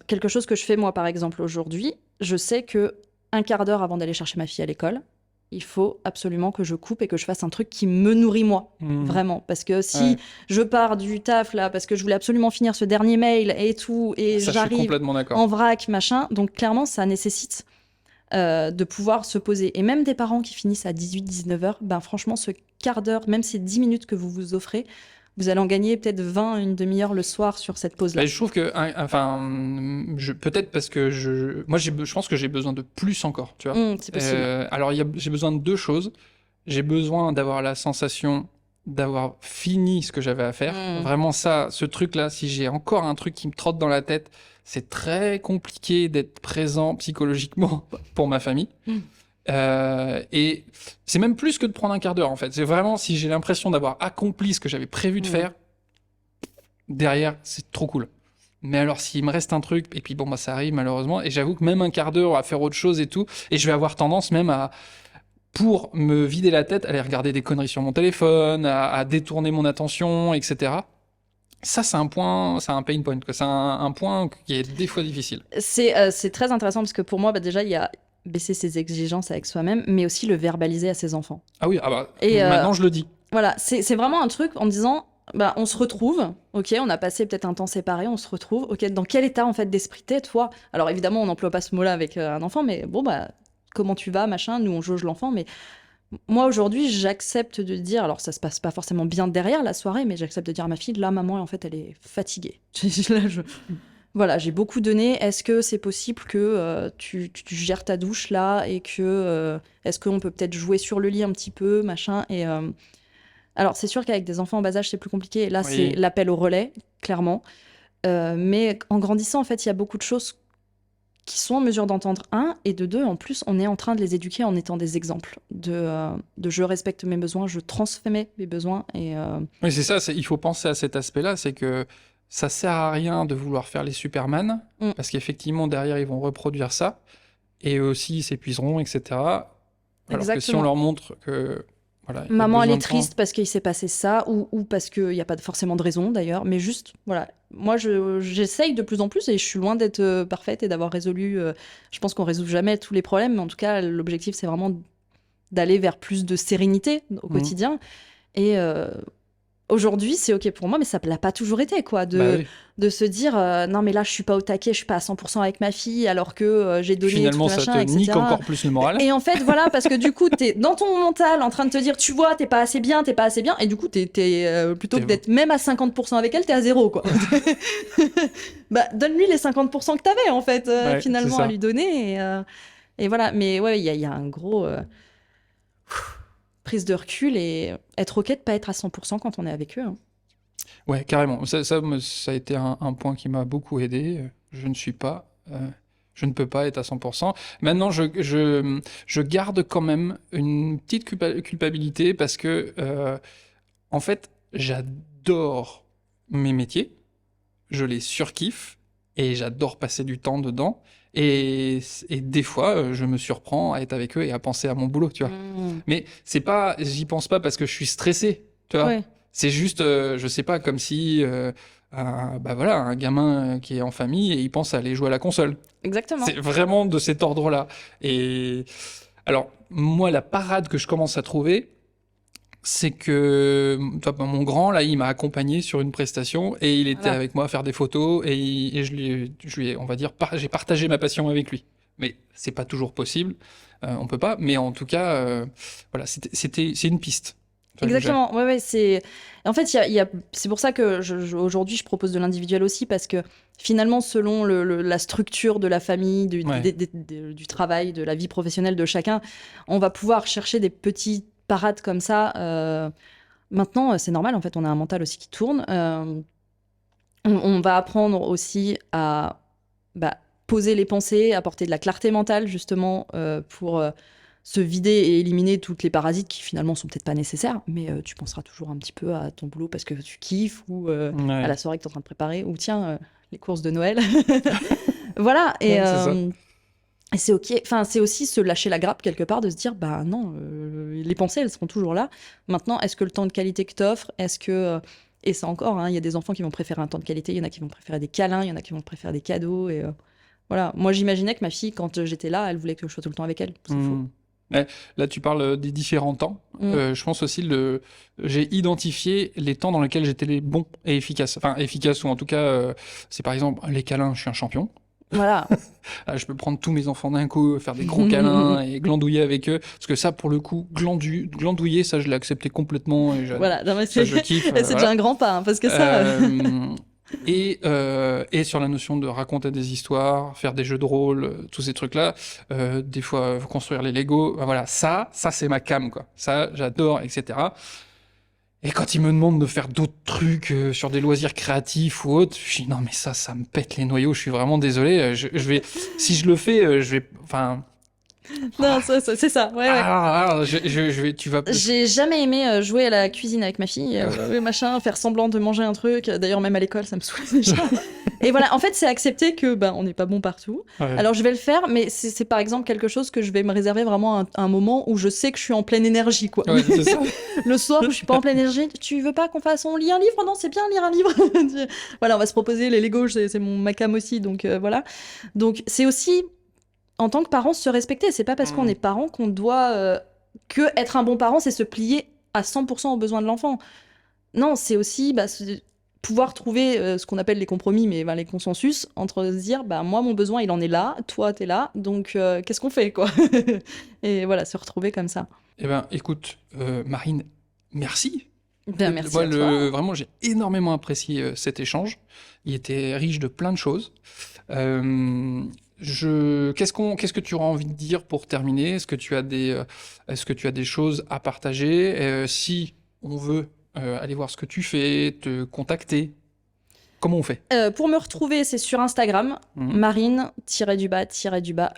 quelque chose que je fais, moi, par exemple, aujourd'hui, je sais que un quart d'heure avant d'aller chercher ma fille à l'école, il faut absolument que je coupe et que je fasse un truc qui me nourrit moi, vraiment. Parce que si Ouais. je pars du taf, là, parce que je voulais absolument finir ce dernier mail et tout, et Ça, je suis j'arrive complètement d'accord. en vrac, machin, donc clairement, ça nécessite de pouvoir se poser. Et même des parents qui finissent à 18-19 heures, ben franchement, ce quart d'heure, même ces 10 minutes que vous vous offrez, vous allez en gagner peut-être 20, une demi-heure le soir sur cette pause-là. Bah, je trouve que, peut-être parce que je pense que j'ai besoin de plus encore, tu vois. C'est possible. Alors, j'ai besoin de deux choses. J'ai besoin d'avoir la sensation d'avoir fini ce que j'avais à faire. Vraiment ça, ce truc-là, si j'ai encore un truc qui me trotte dans la tête, c'est très compliqué d'être présent psychologiquement pour ma famille. Et c'est même plus que de prendre un quart d'heure, en fait. C'est vraiment si j'ai l'impression d'avoir accompli ce que j'avais prévu de faire, derrière, c'est trop cool. Mais alors, s'il me reste un truc, et puis bon, bah, ça arrive malheureusement, et j'avoue que même un quart d'heure à faire autre chose et tout, et je vais avoir tendance même à, pour me vider la tête, aller regarder des conneries sur mon téléphone, à détourner mon attention, etc. Ça, c'est un point, c'est un pain point, quoi. C'est un point qui est des fois difficile. C'est très intéressant parce que pour moi, bah, déjà, il y a baisser ses exigences avec soi-même, mais aussi le verbaliser à ses enfants. Ah oui, ah bah, Et maintenant je le dis. voilà, c'est vraiment un truc en disant, bah, on se retrouve, ok, on a passé peut-être un temps séparé, on se retrouve, ok, dans quel état en fait d'esprit t'es, toi? Alors évidemment, on n'emploie pas ce mot-là avec un enfant, mais bon, bah, comment tu vas, machin, nous on jauge l'enfant, mais moi aujourd'hui, j'accepte de dire, alors ça se passe pas forcément bien derrière la soirée, mais j'accepte de dire à ma fille, là, maman, en fait, elle est fatiguée. Là, voilà, j'ai beaucoup donné. Est-ce que c'est possible que tu gères ta douche là et que est-ce qu'on peut peut-être jouer sur le lit un petit peu, machin et alors c'est sûr qu'avec des enfants en bas âge c'est plus compliqué. Là c'est Oui. l'appel au relais, clairement. Mais en grandissant en fait il y a beaucoup de choses qui sont en mesure d'entendre et de deux en plus on est en train de les éduquer en étant des exemples de je respecte mes besoins, je transmets mes besoins et Oui, c'est ça, il faut penser à cet aspect-là, c'est que ça sert à rien de vouloir faire les Superman, parce qu'effectivement, derrière, ils vont reproduire ça, et eux aussi, ils s'épuiseront, etc. Alors que si on Exactement. leur montre que, voilà, il y a Maman, elle besoin est de temps. triste parce qu'il s'est passé ça, ou parce qu'il n'y a pas forcément de raison d'ailleurs, mais juste, voilà. Moi, j'essaye de plus en plus et je suis loin d'être parfaite et d'avoir résolu. Je pense qu'on résout jamais tous les problèmes, mais en tout cas, l'objectif, c'est vraiment d'aller vers plus de sérénité au quotidien. Et aujourd'hui, c'est OK pour moi, mais ça l'a pas toujours été, quoi, Bah oui. de se dire non, mais là, je suis pas au taquet, je suis pas à 100% avec ma fille, alors que j'ai donné Finalement, tout ça machin, te etc. nique encore plus le moral. Et en fait, voilà, parce que du coup, t'es dans ton mental en train de te dire, tu vois, t'es pas assez bien, et du coup, plutôt que d'être même à 50% avec elle, t'es à 0, quoi. Bah, donne-lui les 50% que t'avais, en fait, Ouais, finalement, c'est à ça. lui donner. Et voilà, mais ouais, il y a un gros prise de recul et être OK de pas être à 100% quand on est avec eux. Hein. Ouais, carrément. Ça a été un point qui m'a beaucoup aidé. Je ne suis pas, je ne peux pas être à 100%. Maintenant, je garde quand même une petite culpabilité parce que, en fait, j'adore mes métiers, je les surkiffe et j'adore passer du temps dedans. Et des fois, je me surprends à être avec eux et à penser à mon boulot, tu vois. Mais c'est pas, j'y pense pas parce que je suis stressé, tu vois. Ouais. C'est juste, je sais pas, comme si, bah voilà, un gamin qui est en famille et il pense à aller jouer à la console. Exactement. C'est vraiment de cet ordre-là. Et alors, moi, la parade que je commence à trouver, c'est que mon grand, là, il m'a accompagné sur une prestation et il était Voilà. avec moi à faire des photos et je lui ai, on va dire, j'ai partagé ma passion avec lui. Mais c'est pas toujours possible, on peut pas. Mais en tout cas, voilà, c'est une piste. Exactement, ouais, c'est... En fait, c'est pour ça que aujourd'hui, je propose de l'individuel aussi, parce que finalement, selon la structure de la famille, du travail, de la vie professionnelle de chacun, on va pouvoir chercher des petites parades comme ça. Maintenant, c'est normal, en fait, on a un mental aussi qui tourne. On va apprendre aussi à poser les pensées, apporter de la clarté mentale, justement, pour se vider et éliminer toutes les parasites qui finalement sont peut-être pas nécessaires, mais tu penseras toujours un petit peu à ton boulot parce que tu kiffes ou à la soirée que tu es en train de préparer ou tiens, les courses de Noël. Voilà, et c'est ok. Enfin, c'est aussi se lâcher la grappe quelque part, de se dire, bah non, les pensées, elles seront toujours là. Maintenant, est-ce que le temps de qualité que t'offres, est-ce que... et ça encore, il y a des enfants qui vont préférer un temps de qualité, il y en a qui vont préférer des câlins, il y en a qui vont préférer des cadeaux, et voilà. Moi, j'imaginais que ma fille, quand j'étais là, elle voulait que je sois tout le temps avec elle. C'est faux. Là, tu parles des différents temps. Je pense aussi j'ai identifié les temps dans lesquels j'étais les bons et efficaces. Enfin, efficaces, ou en tout cas, c'est par exemple les câlins, je suis un champion. Voilà. Je peux prendre tous mes enfants d'un coup, faire des gros câlins et glandouiller avec eux. Parce que ça, pour le coup, glandouiller, ça, je l'ai accepté complètement. Et voilà, non, mais ça, je kiffe. c'est déjà un grand pas, hein, parce que ça... Et sur la notion de raconter des histoires, faire des jeux de rôle, tous ces trucs-là, des fois construire les Lego, voilà, ça c'est ma cam, quoi. Ça, j'adore, etc. Et quand ils me demandent de faire d'autres trucs sur des loisirs créatifs ou autres, je dis non mais ça me pète les noyaux, je suis vraiment désolé. Je vais, si je le fais, je vais, enfin. Non, c'est ça. Ouais. Je vais, tu vas. J'ai jamais aimé jouer à la cuisine avec ma fille, machin, faire semblant de manger un truc. D'ailleurs, même à l'école, ça me saoule déjà. Et voilà, en fait, c'est accepter que on n'est pas bon partout. Ouais. Alors, je vais le faire, mais c'est par exemple quelque chose que je vais me réserver vraiment à un moment où je sais que je suis en pleine énergie, quoi. Ouais, c'est ça. Le soir où je suis pas en pleine énergie, tu veux pas on lit un livre? Non, c'est bien lire un livre. Voilà, on va se proposer les Lego, c'est ma cam aussi, donc voilà. Donc, c'est aussi en tant que parent, se respecter. C'est pas parce qu'on est parent qu'on doit que être un bon parent, c'est se plier à 100% aux besoins de l'enfant. Non, c'est aussi pouvoir trouver ce qu'on appelle les compromis, mais les consensus, entre se dire, moi, mon besoin, il en est là, toi, t'es là, donc qu'est-ce qu'on fait, quoi? Et voilà, se retrouver comme ça. Eh ben, écoute, Marine, merci. Merci à toi. Vraiment, j'ai énormément apprécié cet échange. Il était riche de plein de choses. Qu'est-ce que tu auras envie de dire pour terminer? Est-ce que tu as des choses à partager? Si on veut aller voir ce que tu fais, te contacter, comment on fait? Pour me retrouver, c'est sur Instagram, Marine-du-bas,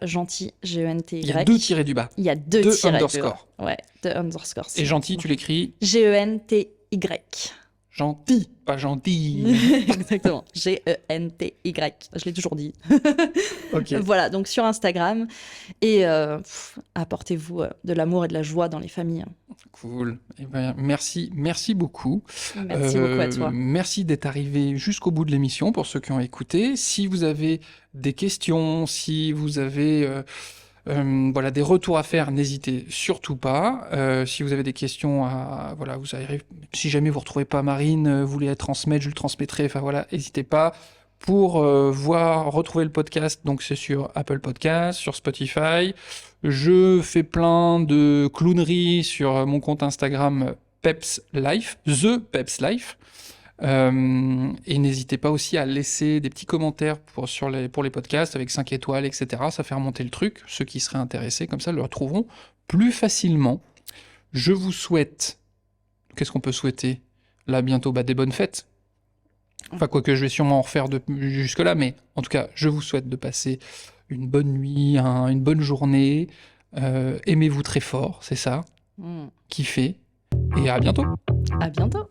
gentil, G-E-N-T-Y. Il y a 2 tirés du bas. Il y a 2 tirés underscore. Ouais, 2 underscore. Et gentil, tu l'écris? G-E-N-T-Y. Gentil, pas gentil. Exactement, G-E-N-T-Y. Je l'ai toujours dit. Okay. Voilà, donc sur Instagram. Et apportez-vous de l'amour et de la joie dans les familles. Cool. Eh ben, merci beaucoup. Merci beaucoup à toi. Merci d'être arrivé jusqu'au bout de l'émission pour ceux qui ont écouté. Si vous avez des questions, si vous avez... des retours à faire, n'hésitez surtout pas. Si vous avez des questions si jamais vous retrouvez pas Marine, vous voulez la transmettre, je le transmettrai. Enfin voilà, n'hésitez pas. Pour retrouver le podcast, donc c'est sur Apple Podcast, sur Spotify. Je fais plein de clowneries sur mon compte Instagram Peps Life, The Peps Life. Et n'hésitez pas aussi à laisser des petits commentaires pour les podcasts avec 5 étoiles, etc. Ça fait remonter le truc. Ceux qui seraient intéressés, comme ça, le retrouveront plus facilement. Je vous souhaite... Qu'est-ce qu'on peut souhaiter? Là, bientôt, des bonnes fêtes. Enfin, quoique je vais sûrement en refaire jusque-là, mais en tout cas, je vous souhaite de passer une bonne nuit, une bonne journée. Aimez-vous très fort, c'est ça. Kiffez. Et à bientôt. À bientôt.